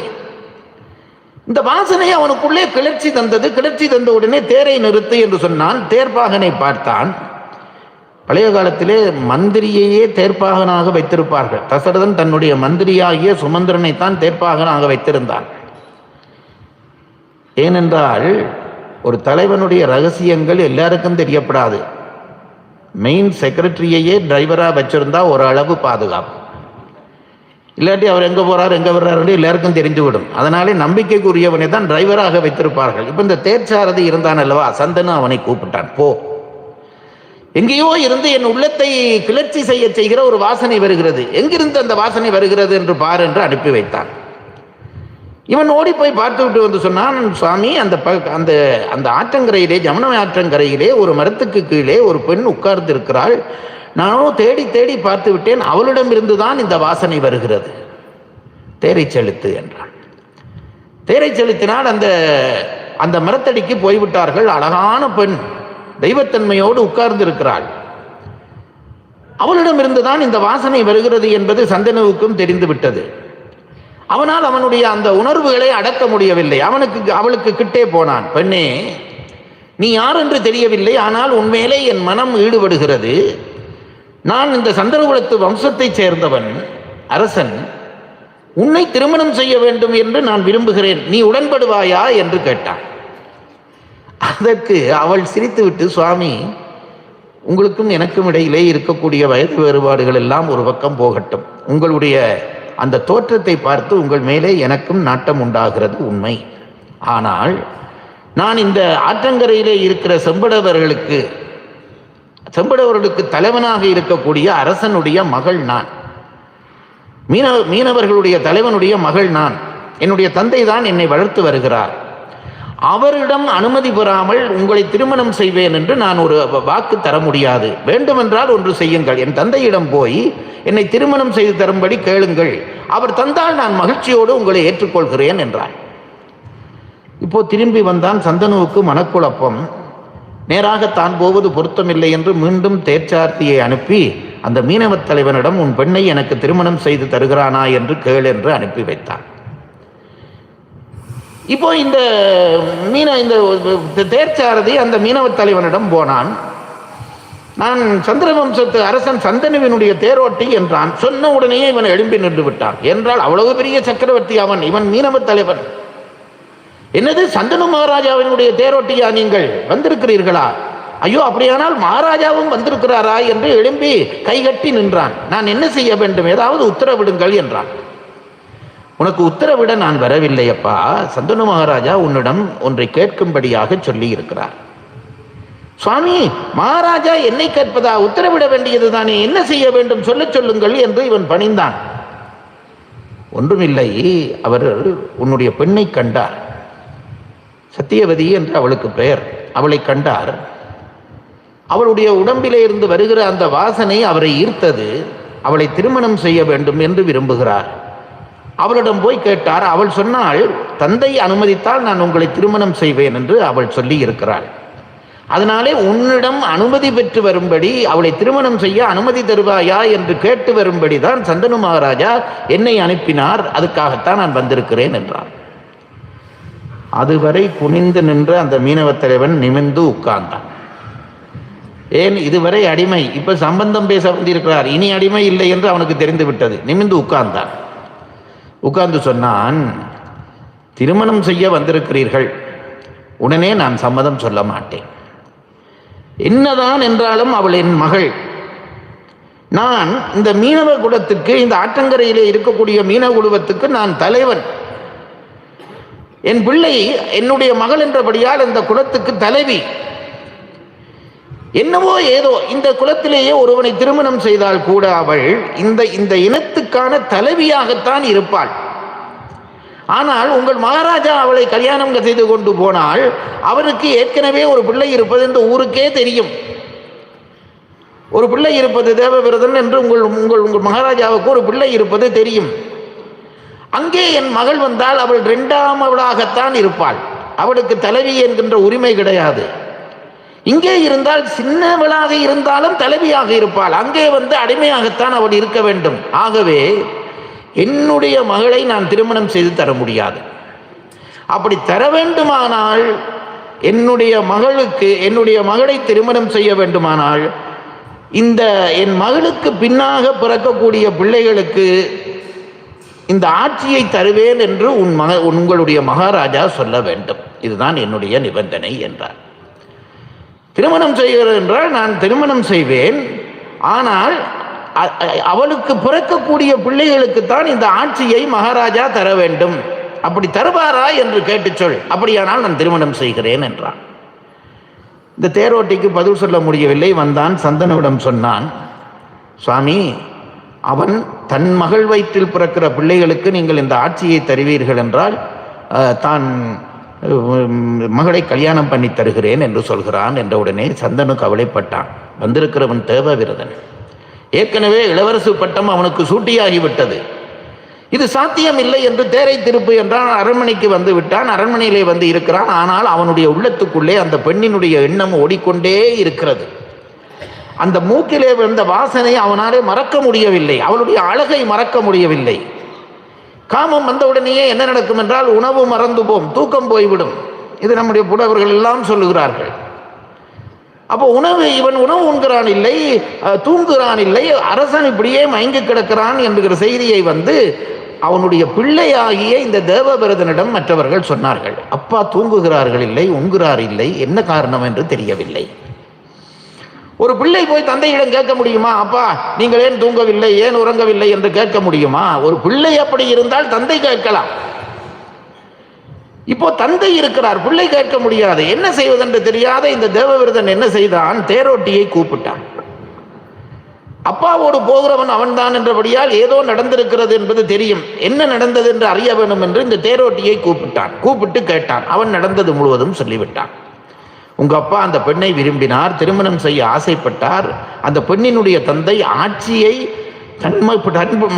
இந்த வாசனை அவனுக்குள்ளே கிளர்ச்சி தந்தது. கிளர்ச்சி தந்த உடனே தேரை நிறுத்து என்று சொன்னான். தேர்ப்பாகனை பார்த்தான். பழைய காலத்திலே மந்திரியையே தேர்ப்பாகனாக வைத்திருப்பார்கள். தசரதன் தன்னுடைய மந்திரியாகிய சுமந்திரனைத்தான் தேர்ப்பாகனாக வைத்திருந்தான். ஏனென்றால் ஒரு தலைவனுடைய ரகசியங்கள் எல்லாருக்கும் தெரியப்படாது. மெயின் செக்ரட்டரியையே டிரைவராக வச்சிருந்தா ஒரு அளவு பாதுகாப்பு. இல்லாட்டி அவர் எங்கே போகிறார் எங்கே வர்றாரு எல்லாருக்கும் தெரிந்துவிடும். அதனாலே நம்பிக்கைக்குரியவனை தான் டிரைவராக வைத்திருப்பார்கள். இப்போ இந்த தேர்ச்சாரதி இருந்தான் அல்லவா, சந்தனு அவனை கூப்பிட்டான். போ, எங்கேயோ இருந்து என் உள்ளத்தை கிளர்ச்சி செய்கிற ஒரு வாசனை வருகிறது. எங்கிருந்து அந்த வாசனை வருகிறது என்று பார் என்று அனுப்பி வைத்தான். இவன் ஓடி போய் பார்த்து விட்டு வந்து சொன்னான், சுவாமி, அந்த ஆற்றங்கரையிலே, ஜமுனை ஆற்றங்கரையிலே ஒரு மரத்துக்கு கீழே ஒரு பெண் உட்கார்ந்து இருக்கிறாள். நானும் தேடி தேடி பார்த்து விட்டேன். அவளிடம் இருந்துதான் இந்த வாசனை வருகிறது. தேரை செலுத்து என்றான். தேரை செலுத்தினால் அந்த மரத்தடிக்கு போய்விட்டார்கள். அழகான பெண் தெய்வத்தன்மையோடு உட்கார்ந்து இருக்கிறாள். அவளிடம் இருந்துதான் இந்த வாசனை வருகிறது என்பது சந்தனுவுக்கும் தெரிந்து விட்டது. அவனால் அவனுடைய அந்த உணர்வுகளை அடக்க முடியவில்லை. அவளுக்கு கிட்டே போனான். பெண்ணே, நீ யார் என்று தெரியவில்லை, ஆனால் உன்மேலே என் மனம் ஈடுபடுகிறது. நான் இந்த சந்திரகுலத்து வம்சத்தைச் சேர்ந்தவன், அரசன். உன்னை திருமணம் செய்ய வேண்டும் என்று நான் விரும்புகிறேன். நீ உடன்படுவாயா என்று கேட்டான். அதற்கு அவள் சிரித்துவிட்டு, சுவாமி, உங்களுக்கும் எனக்கும் இடையிலே இருக்கக்கூடிய வயது வேறுபாடுகள் எல்லாம் ஒரு பக்கம் போகட்டும். உங்களுடைய அந்த தோற்றத்தை பார்த்து உங்கள் மேலே எனக்கும் நாட்டம் உண்டாகிறது உண்மை. ஆனால் நான் இந்த ஆற்றங்கரையிலே இருக்கிற செம்படவர்களுக்கு தலைவனாக இருக்கக்கூடிய அரசனுடைய மகள் நான். மீனவர்களுடைய தலைவனுடைய மகள் நான். என்னுடைய தந்தை தான் என்னை வளர்த்து வருகிறார். அவரிடம் அனுமதி பெறாமல் உங்களை திருமணம் செய்வேன் என்று நான் ஒரு வாக்கு தர முடியாது. வேண்டுமென்றால் ஒன்று செய்யுங்கள், என் தந்தையிடம் போய் என்னை திருமணம் செய்து தரும்படி கேளுங்கள். அவர் தந்தால் நான் மகிழ்ச்சியோடு உங்களை ஏற்றுக்கொள்கிறேன் என்றார். இப்போ திரும்பி வந்தான். சந்தனுவுக்கு மனக்குழப்பம். நேராக தான் போவது பொருத்தமில்லை என்று மீண்டும் தேர்ச்சார்த்தியை அனுப்பி அந்த மீனவத் தலைவனிடம் உன் பெண்ணை எனக்கு திருமணம் செய்து தருகிறானா என்று கேள் என்று அனுப்பி வைத்தான். இப்போ இந்த தேர்ச்சாரதி அந்த மீனவத் தலைவனிடம் போனான். நான் சந்திரவம்சத்து அரசன் சந்தனுவினுடைய தேரோட்டி என்றான். சொன்ன உடனேயே இவன் எழும்பி நின்று விட்டான். என்றால் அவ்வளவு பெரிய சக்கரவர்த்தி அவன், இவன் மீனவத் தலைவன். என்னது, சந்தனு மகாராஜாவினுடைய தேரோட்டியா நீங்கள் வந்திருக்கிறீர்களா? ஐயோ, அப்படியானால் மகாராஜாவும் வந்திருக்கிறாரா என்று எழும்பி கைகட்டி நின்றான். நான் என்ன செய்ய வேண்டும், ஏதாவது உத்தரவிடுங்கள் என்றான். உனக்கு உத்தரவிட நான் வரவில்லை அப்பா, சந்தனு மகாராஜா உன்னிடம் ஒன்றை கேட்கும்படியாக சொல்லி இருக்கிறார். சுவாமி, மகாராஜா என்னை கேட்பதா? உத்தரவிட வேண்டியது தானே, என்ன செய்ய வேண்டும் சொல்லுங்கள் என்று இவன் பணிந்தான். ஒன்றுமில்லை, அவர் உன்னுடைய பெண்ணை கண்டார். சத்தியவதி என்று அவளுக்கு பெயர். அவளை கண்டார். அவளுடைய உடம்பிலே இருந்து வருகிற அந்த வாசனை அவரை ஈர்த்தது. அவளை திருமணம் செய்ய வேண்டும் என்று விரும்புகிறார். அவளிடம் போய் கேட்டார். அவள் சொன்னாள், தந்தை அனுமதித்தால் நான் உங்களை திருமணம் செய்வேன் என்று அவள் சொல்லி இருக்கிறாள். அதனாலே உன்னிடம் அனுமதி பெற்று வரும்படி, அவளை திருமணம் செய்ய அனுமதி தருவாயா என்று கேட்டு வரும்படி தான் சந்தனு மகாராஜா என்னை அனுப்பினார். அதுக்காகத்தான் நான் வந்திருக்கிறேன் என்றார். அதுவரை குனிந்து நின்ற அந்த மீனவத் தலைவன் நிமிர்ந்து உட்கார்ந்தான். ஏன், இதுவரை அடிமை, இப்ப சம்பந்தம் பேச வந்திருக்கிறார், இனி அடிமை இல்லை என்று அவனுக்கு தெரிந்து விட்டது. நிமிர்ந்து உட்கார்ந்தான். உட்கார்ந்து சொன்னான், திருமணம் செய்ய வந்திருக்கிறீர்கள், உடனே நான் சம்மதம் சொல்ல மாட்டேன். என்னதான் என்றாலும் அவள் என் மகள். நான் இந்த மீனவ குலத்துக்கு, இந்த ஆற்றங்கரையிலே இருக்கக்கூடிய மீனவ குழுவத்துக்கு நான் தலைவன். என் பிள்ளை என்னுடைய மகள் என்றபடியால் இந்த குலத்துக்கு தலைவி. என்னவோ ஏதோ இந்த குலத்திலேயே ஒருவனை திருமணம் செய்தால் கூட அவள் இந்த இனத்துக்கான தலைவியாகத்தான் இருப்பாள். ஆனால் உங்கள் மகாராஜா அவளை கல்யாணம் செய்து கொண்டு போனால் அவருக்கு ஏற்கனவே ஒரு பிள்ளை இருப்பது இந்த ஊருக்கே தெரியும். ஒரு பிள்ளை இருப்பது தேவவிரதன் என்று உங்கள் மகாராஜாவுக்கு ஒரு பிள்ளை இருப்பது தெரியும். அங்கே என் மகள் வந்தால் அவள் இரண்டாமவளாகத்தான் இருப்பாள். அவளுக்கு தலைவி என்கின்ற உரிமை கிடையாது. இங்கே இருந்தால் சின்னவளாக இருந்தாலும் தலைவியாக இருப்பாள். அங்கே வந்து அடிமையாகத்தான் அவள் இருக்க வேண்டும். ஆகவே என்னுடைய மகளை நான் திருமணம் செய்து தர முடியாது. அப்படி தர வேண்டுமானால் என்னுடைய மகளை திருமணம் செய்ய வேண்டுமானால் என் மகளுக்கு பின்னாக பிறக்கக்கூடிய பிள்ளைகளுக்கு இந்த ஆட்சியை தருவேன் என்று உங்களுடைய மகாராஜா சொல்ல வேண்டும். இதுதான் என்னுடைய நிபந்தனை என்றார். திருமணம் செய்கிறது என்றால் நான் திருமணம் செய்வேன், ஆனால் அவளுக்கு பிறக்கக்கூடிய பிள்ளைகளுக்குத்தான் இந்த ஆட்சியை மகாராஜா தர வேண்டும். அப்படி தருவாரா என்று கேட்டு சொல், அப்படியானால் நான் திருமணம் செய்கிறேன் என்றான். இந்த தேரோட்டிக்கு பதில் சொல்ல முடியவில்லை. வந்தான், சந்தனுவிடம் சொன்னான், சுவாமி, அவன் தன் மகள் வயிற்றில் பிறக்கிற பிள்ளைகளுக்கு நீங்கள் இந்த ஆட்சியை தருவீர்கள் என்றால் தான் மகளை கல்யாணம் பண்ணி தருகிறேன் என்று சொல்கிறான் என்ற உடனே சந்தனு கவலைப்பட்டான். வந்திருக்கிறவன் தேவவிரதன், ஏற்கனவே இளவரசு பட்டம் அவனுக்கு சூட்டியாகிவிட்டது. இது சாத்தியம் இல்லை என்று தேரை திருப்பு என்றான். அரண்மனைக்கு வந்து விட்டான். அரண்மனையிலே வந்து இருக்கிறான். ஆனால் அவனுடைய உள்ளத்துக்குள்ளே அந்த பெண்ணினுடைய எண்ணம் ஓடிக்கொண்டே இருக்கிறது. அந்த மூக்கிலே வந்த வாசனை அவனாலே மறக்க முடியவில்லை. அவளுடைய அழகை மறக்க முடியவில்லை. காமம் வந்தவுடனேயே என்ன நடக்கும் என்றால் உணவு மறந்து போம், தூக்கம் போய்விடும். இது நம்முடைய புலவர்கள் எல்லாம் சொல்லுகிறார்கள். அப்போ இவன் உணவு உண்கிறான் இல்லை, தூங்குகிறான் இல்லை, அரசன் இப்படியே மயங்கி கிடக்கிறான் என்கிற செய்தியை வந்து அவனுடைய பிள்ளையாகிய இந்த தேவவிரதனிடம் மற்றவர்கள் சொன்னார்கள். அப்பா தூங்குகிறார்கள் இல்லை, உண்கிறார் இல்லை, என்ன காரணம் என்று தெரியவில்லை. ஒரு பிள்ளை போய் தந்தையிடம் கேட்க முடியுமா, அப்பா நீங்கள் ஏன் தூங்கவில்லை, ஏன் உறங்கவில்லை என்று கேட்க முடியுமா? ஒரு பிள்ளை அப்படி இருந்தால் தந்தை கேட்கலாம். இப்போ தந்தை இருக்கிறார், பிள்ளை கேட்க முடியாது. என்ன செய்வதென்று தெரியாத இந்த தேவவிரதன் என்ன செய்தான், தேரோட்டியை கூப்பிட்டான். அப்பாவோடு போகிறவன் அவன்தான் என்றபடியால் ஏதோ நடந்திருக்கிறது என்பது தெரியும். என்ன நடந்தது என்று அறிய வேண்டும் என்று இந்த தேரோட்டியை கூப்பிட்டு கேட்டான். அவன் நடந்தது முழுவதும் சொல்லிவிட்டான். உங்க அப்பா அந்த பெண்ணை விரும்பினார், திருமணம் செய்ய ஆசைப்பட்டார். அந்த பெண்ணினுடைய தந்தை ஆட்சியை தன்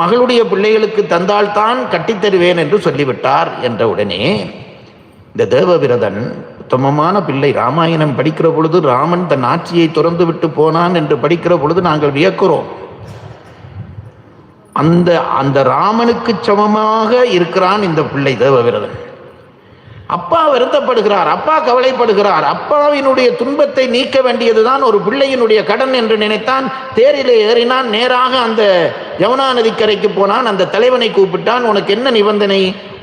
மகளுடைய பிள்ளைகளுக்கு தந்தால்தான் கட்டித்தருவேன் என்று சொல்லிவிட்டார் என்ற உடனே இந்த தேவவிரதன் உத்தமமான பிள்ளை. ராமாயணம் படிக்கிற பொழுது ராமன் தன் ஆட்சியை துறந்து விட்டு போனான் என்று படிக்கிற பொழுது நாங்கள் வியக்கிறோம். அந்த அந்த ராமனுக்கு சமமாக இருக்கிறான் இந்த பிள்ளை தேவவிரதன். அப்பா வருத்தப்படுகிறார், அப்பா கவலைப்படுகிறார். அப்பாவினுடைய துன்பத்தை நீக்க வேண்டியதுதான் ஒரு பிள்ளையினுடைய கடன் என்று நினைத்தான். தேரிலே ஏறினான், நேராக அந்த யமுனா நதிக்கரைக்கு போனான். அந்த தலைவனை கூப்பிட்டான். உனக்கு என்ன நிபந்தனை?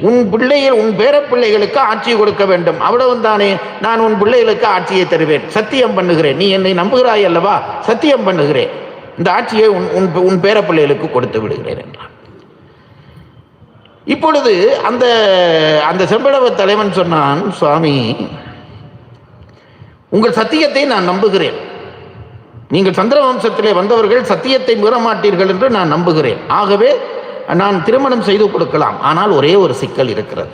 உன் பிள்ளைகள், உன் பேரப்பிள்ளைகளுக்கு ஆட்சி கொடுக்க வேண்டும், அவ்வளவுதானே. நான் உன் பிள்ளைகளுக்கு ஆட்சியை தருவேன், சத்தியம் பண்ணுகிறேன். நீ என்னை நம்புகிறாய் அல்லவா? சத்தியம் பண்ணுகிறேன், இந்த ஆட்சியை உன் பேரப்பிள்ளைகளுக்கு கொடுத்து விடுகிறேன் என்றான். இப்பொழுது அந்த அந்த செம்படவ தலைவன் சொன்னான், சுவாமி, உங்கள் சத்தியத்தை நான் நம்புகிறேன். நீங்கள் சந்திர வம்சத்திலே வந்தவர்கள், சத்தியத்தை மீற மாட்டீர்கள் என்று நான் நம்புகிறேன். ஆகவே நான் திருமணம் செய்து கொடுக்கலாம். ஆனால் ஒரே ஒரு சிக்கல் இருக்கிறது.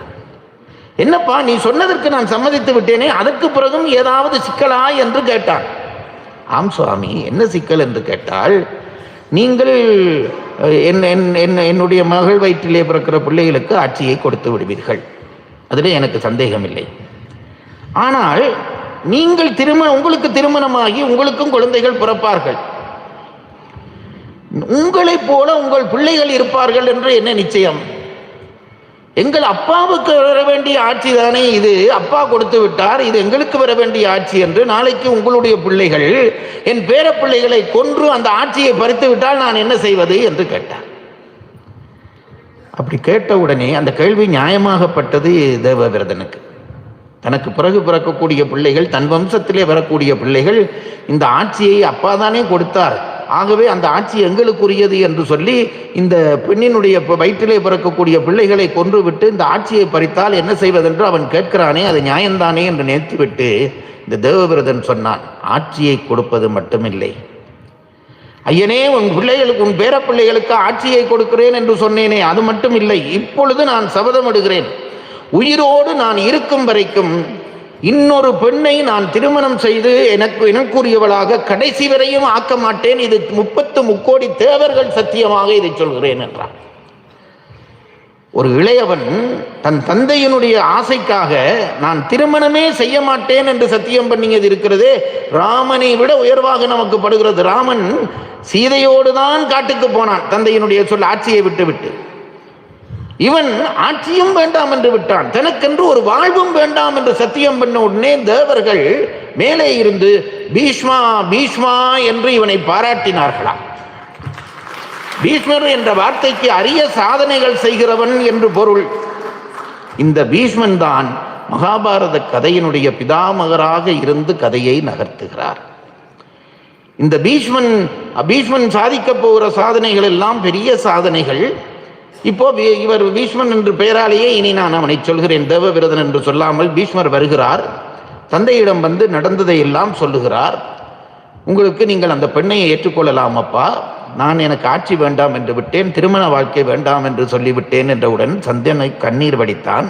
என்னப்பா, நீ சொன்னதற்கு நான் சம்மதித்து விட்டேனே, அதற்கு பிறகும் ஏதாவது சிக்கலா என்று கேட்டான். ஆம் சுவாமி, என்ன சிக்கல் என்று கேட்டால், நீங்கள் என்னுடைய மகள் வயிற்றிலே பிறக்கிற பிள்ளைகளுக்கு ஆட்சியை கொடுத்து விடுவீர்கள், அதில் எனக்கு சந்தேகம் இல்லை. ஆனால் நீங்கள் உங்களுக்கு திருமணமாகி உங்களுக்கும் குழந்தைகள் பிறப்பார்கள், உங்களைப் போல உங்கள் பிள்ளைகள் இருப்பார்கள் என்று என்ன நிச்சயம்? எங்கள் அப்பாவுக்கு வர வேண்டிய ஆட்சி தானே இது, அப்பா கொடுத்து விட்டார், இது எங்களுக்கு வர வேண்டிய ஆட்சி என்று நாளைக்கு உங்களுடைய பிள்ளைகள் என் பேர பிள்ளைகளை கொன்று அந்த ஆட்சியை பறித்து விட்டால் நான் என்ன செய்வது என்று கேட்டார். அப்படி கேட்டவுடனே அந்த கேள்வி நியாயமாகப்பட்டது தேவவிரதனுக்கு. தனக்கு பிறகு பிறக்கக்கூடிய பிள்ளைகள், தன் வம்சத்திலே வரக்கூடிய பிள்ளைகள், இந்த ஆட்சியை அப்பா தானே கொடுத்தார், ஆகவே அந்த ஆட்சி எங்களுக்குரியது என்று சொல்லி இந்த பெண்ணினுடைய வயிற்றிலே பிறக்கக்கூடிய பிள்ளைகளை கொன்றுவிட்டு இந்த ஆட்சியை பறித்தால் என்ன செய்வதென்று அவன் கேட்கிறானே, அது நியாயம்தானே என்று நினைத்துவிட்டு இந்த தேவவிரதன் சொன்னான், ஆட்சியை கொடுப்பது மட்டுமில்லை ஐயனே, உன் பிள்ளைகளுக்கு, உன் பேர பிள்ளைகளுக்கு ஆட்சியை கொடுக்கிறேன் என்று சொன்னேனே, அது மட்டும் இல்லை, இப்பொழுது நான் சபதம் எடுக்கிறேன், உயிரோடு நான் இருக்கும் வரைக்கும் இன்னொரு பெண்ணை நான் திருமணம் செய்து எனக்குரியவளாக கடைசி வரையும் ஆக்க மாட்டேன், இது 33 தேவர்கள் சத்தியமாக இதை சொல்கிறேன் என்றான். ஒரு இளையவன் தன் தந்தையினுடைய ஆசைக்காக நான் திருமணமே செய்ய மாட்டேன் என்று சத்தியம் பண்ணியது இருக்கிறதே, ராமனை விட உயர்வாக நமக்கு படுகிறது. ராமன் சீதையோடு தான் காட்டுக்கு போனான், தந்தையினுடைய சொல் ஆட்சியை விட்டு. இவன் ஆட்சியும் வேண்டாம் என்று விட்டான், தனக்கென்று ஒரு வாழ்வும் வேண்டாம் என்று சத்தியம் பண்ண உடனே தேவர்கள் மேலே இருந்து பீஷ்மா பீஷ்மா என்று இவனை பாராட்டினார்களாம். பீஷ்மர் என்ற வார்த்தைக்கு அரிய சாதனைகள் செய்கிறவன் என்று பொருள். இந்த பீஷ்மன் தான் மகாபாரத கதையினுடைய பிதாமகராக இருந்து கதையை நகர்த்துகிறார். இந்த பீஷ்மன் சாதிக்க போகிற சாதனைகள் எல்லாம் பெரிய சாதனைகள். இப்போ இவர் பீஷ்மன் என்று பெயராலேயே இனி நான் அவனை சொல்கிறேன், தேவவிரதன் என்று சொல்லாமல். பீஷ்மர் வருகிறார், தந்தையிடம் வந்து நடந்ததை எல்லாம் சொல்லுகிறார். உங்களுக்கு, நீங்கள் அந்த பெண்ணை ஏற்றுக்கொள்ளலாம் அப்பா, நான் எனக்கு ஆட்சி வேண்டாம் என்று விட்டேன், திருமண வாழ்க்கை வேண்டாம் என்று சொல்லிவிட்டேன் என்றவுடன் சந்தனை கண்ணீர் வடித்தான்.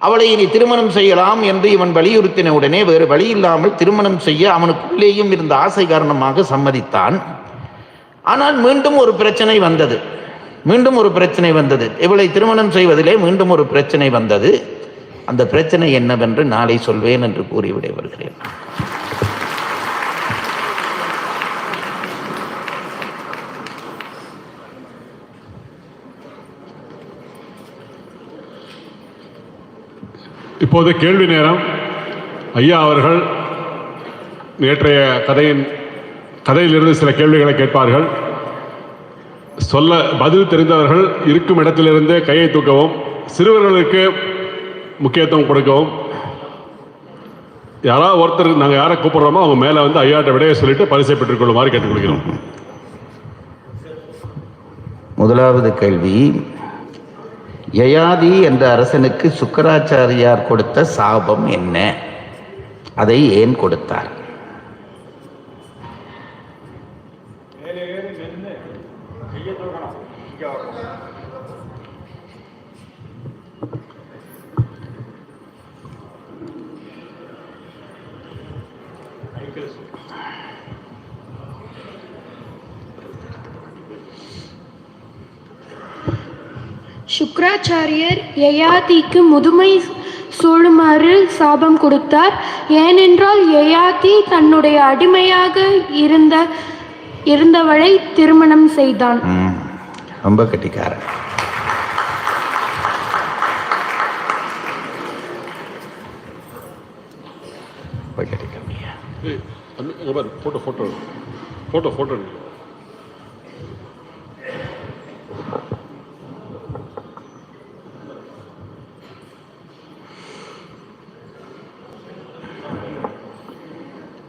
அவளை இனி திருமணம் செய்யலாம் என்று இவன் வலியுறுத்தின உடனே வேறு வழி இல்லாமல் திருமணம் செய்ய அவனுக்குள்ளேயும் இருந்த ஆசை காரணமாக சம்மதித்தான். ஆனால் மீண்டும் ஒரு பிரச்சனை வந்தது. இவளை திருமணம் செய்வதிலே மீண்டும் ஒரு பிரச்சனை வந்தது. அந்த பிரச்சனை என்னவென்று நாளை சொல்வேன் என்று கூறி விடைபெறுகிறேன். இப்போது கேள்வி நேரம். ஐயா அவர்கள் நேற்றைய கதையிலிருந்து சில கேள்விகளை கேட்பார்கள். பதில் தெரிந்தவர்கள் இருக்கும் இடத்திலிருந்தே கையை தூக்கவும், சிறுவர்களுக்கு முக்கியத்துவம் கொடுக்கவும். யாராவது ஒருத்தர் நாங்கள் யாரை கூப்பிடுறோமோ அவங்க மேலே வந்து ஐயாட்ட விடையை சொல்லிட்டு பரிசை பெற்றுக் கொள்ளுமாறு கேட்டுக்கொள்கிறோம். முதலாவது கேள்வி, யயாதி என்ற அரசனுக்கு சுக்கராச்சாரியார் கொடுத்த சாபம் என்ன? அதை ஏன் கொடுத்தார்? சுக்ராச்சாரியர் யயாதிக்கு முதுமை சூழுமாறு சாபம் கொடுத்தார். ஏனென்றால் யயாதி தன்னுடைய அடிமையாக இருந்தவளை திருமணம் செய்தான். ரொம்ப கெட்டிக்காரன். போட்டோ போட்டோ போட்டோ போட்டோ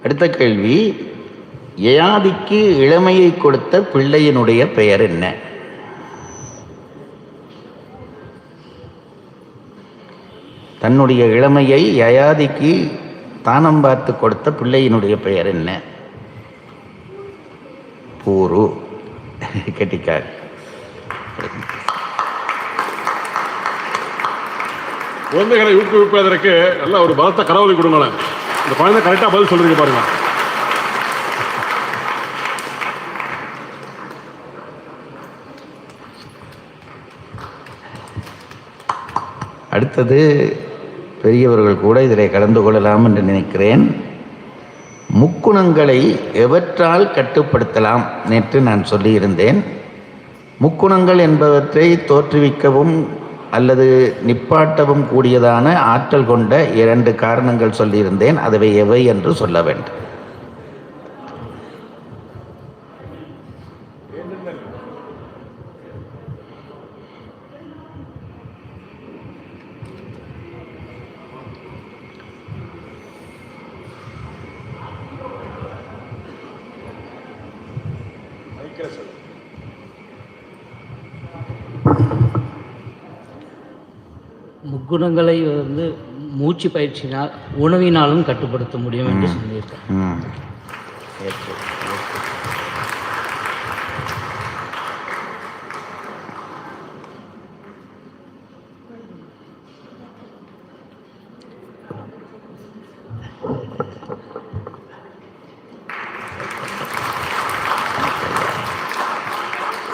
அடுத்த கேள்வி, யயாதிக்கு இளமையை கொடுத்த பிள்ளையினுடைய பெயர் என்ன? தன்னுடைய இளமையை யயாதிக்கு தானம் பார்த்து கொடுத்த பிள்ளையினுடைய பெயர் என்ன? பூரு. கெட்டிக்கார். குழந்தைகளை ஊக்குவிப்பதற்கு நல்ல ஒரு பலத்த கரவொலி கொடுங்களேன். இந்த குழந்தை கரெக்டா பதில் சொல்றீங்க பாருங்க. அடுத்தது பெரியவர்கள் கூட இதில் கலந்து கொள்ளலாம் என்று நினைக்கிறேன். முக்குணங்களை எவற்றால் கட்டுப்படுத்தலாம்? நேற்று நான் சொல்லியிருந்தேன். முக்குணங்கள் என்பவற்றை தோற்றுவிக்கவும் அல்லது நிப்பாட்டவும் கூடியதான ஆற்றல் கொண்ட 2 காரணங்கள் சொல்லியிருந்தேன். அதுவே எவை என்று சொல்ல வேண்டும். முக்குணங்களை மூச்சு பயிற்சினால் உணவினாலும் கட்டுப்படுத்த முடியும் என்று சொல்லியிருக்கேன்.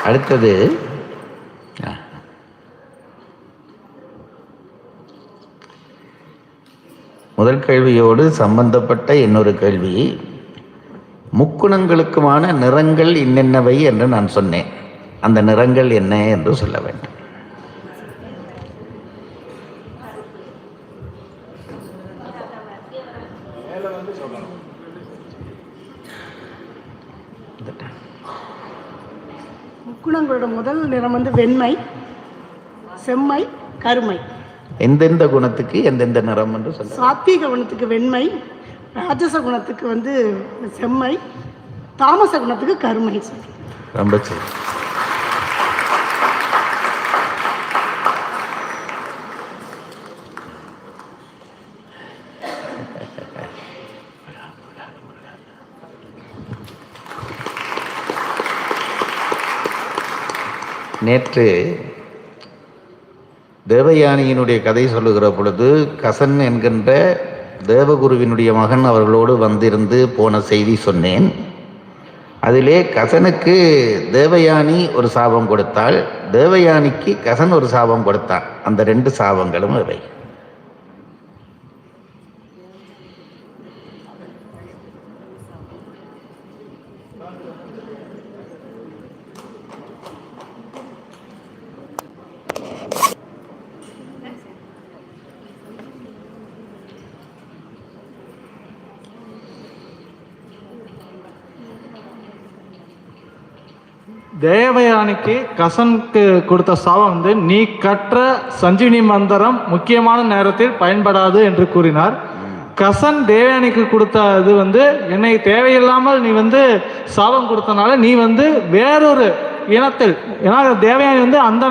அடுத்தது முதல் கேள்வியோடு சம்பந்தப்பட்ட இன்னொரு கேள்வி, முக்குணங்களுக்குமான நிறங்கள் என்னென்னவை என்று நான் சொன்னேன். அந்த நிறங்கள் என்ன என்று சொல்ல வேண்டும். முக்குணங்களோட முதல் நிறம் வெண்மை, செம்மை, கருமை. எந்தெந்த குணத்துக்கு எந்தெந்த நிறம் என்று சொல்ல? சாத்வீக குணத்துக்கு வெண்மை, ராஜச குணத்துக்கு செம்மை, தாமச குணத்துக்கு கருமை. ரொம்ப சரி. நேற்று தேவயானியினுடைய கதை சொல்லுகிற பொழுது கசன் என்கின்ற தேவகுருவினுடைய மகன் அவர்களோடு வந்திருந்து போன செய்தி சொன்னேன். அதிலே கசனுக்கு தேவயானி ஒரு சாபம் கொடுத்தாள், தேவயானிக்கு கசன் ஒரு சாபம் கொடுத்தான். அந்த 2 சாபங்களும் இவை. தேவயானிக்கு கசனுக்கு கொடுத்த சாபம் நீ கற்ற சஞ்சீவினி மந்திரம் முக்கியமான நேரத்தில் பயன்படாது என்று கூறினார். கசன் தேவயானிக்கு கொடுத்த என்னை தேவையில்லாமல் நீ சாபம் கொடுத்தனால நீ வேறொரு இனத்தில், ஏன்னா தேவயானி அந்த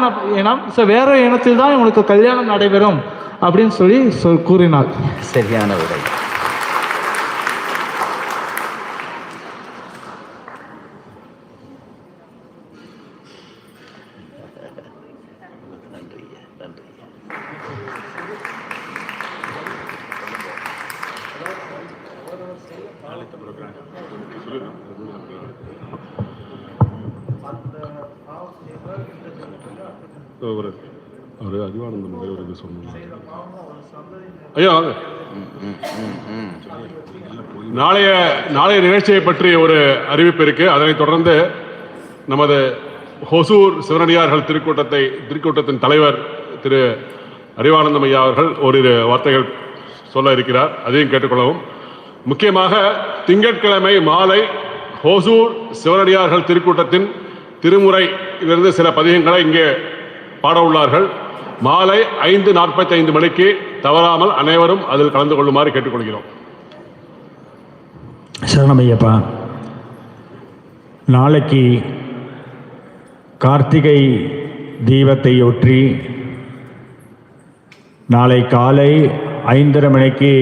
இனம், வேறொரு இனத்தில் தான் உனக்கு கல்யாணம் நடைபெறும் அப்படின்னு சொல்லி கூறினார். சரியான விடை. ஒரு அறிவானந்தம் ஒரு இது சொன்னாங்க. ஐயா வாங்க. நாளைய நிகழ்ச்சியை பற்றி ஒரு அறிவிப்பு இருக்கு. அதனைத் தொடர்ந்து நமது ஹொசூர் சிவனடியார்கள் திருக்கூட்டத்தின் தலைவர் திரு அறிவானந்தம் ஐயா அவர்கள் ஓரிரு வார்த்தைகள் சொல்ல இருக்கிறார். அதையும் கேட்டுக்கொள்ளவும். முக்கியமாக திங்கட்கிழமை மாலை ஹொசூர் சிவனடியார்கள் திருக்கூட்டத்தின் திருமுறையிலிருந்து சில பதிகங்களை இங்கே பாட உள்ளார்கள். மாலை 5:45 மணிக்கு தவறாமல் அனைவரும் அதில் கலந்து கொள்ளுமாறு கேட்டுக்கொள்கிறோம். சரணமையப்பா. நாளைக்கு கார்த்திகை தீபத்தை ஒற்றி நாளை காலை 5:30 மணிக்கு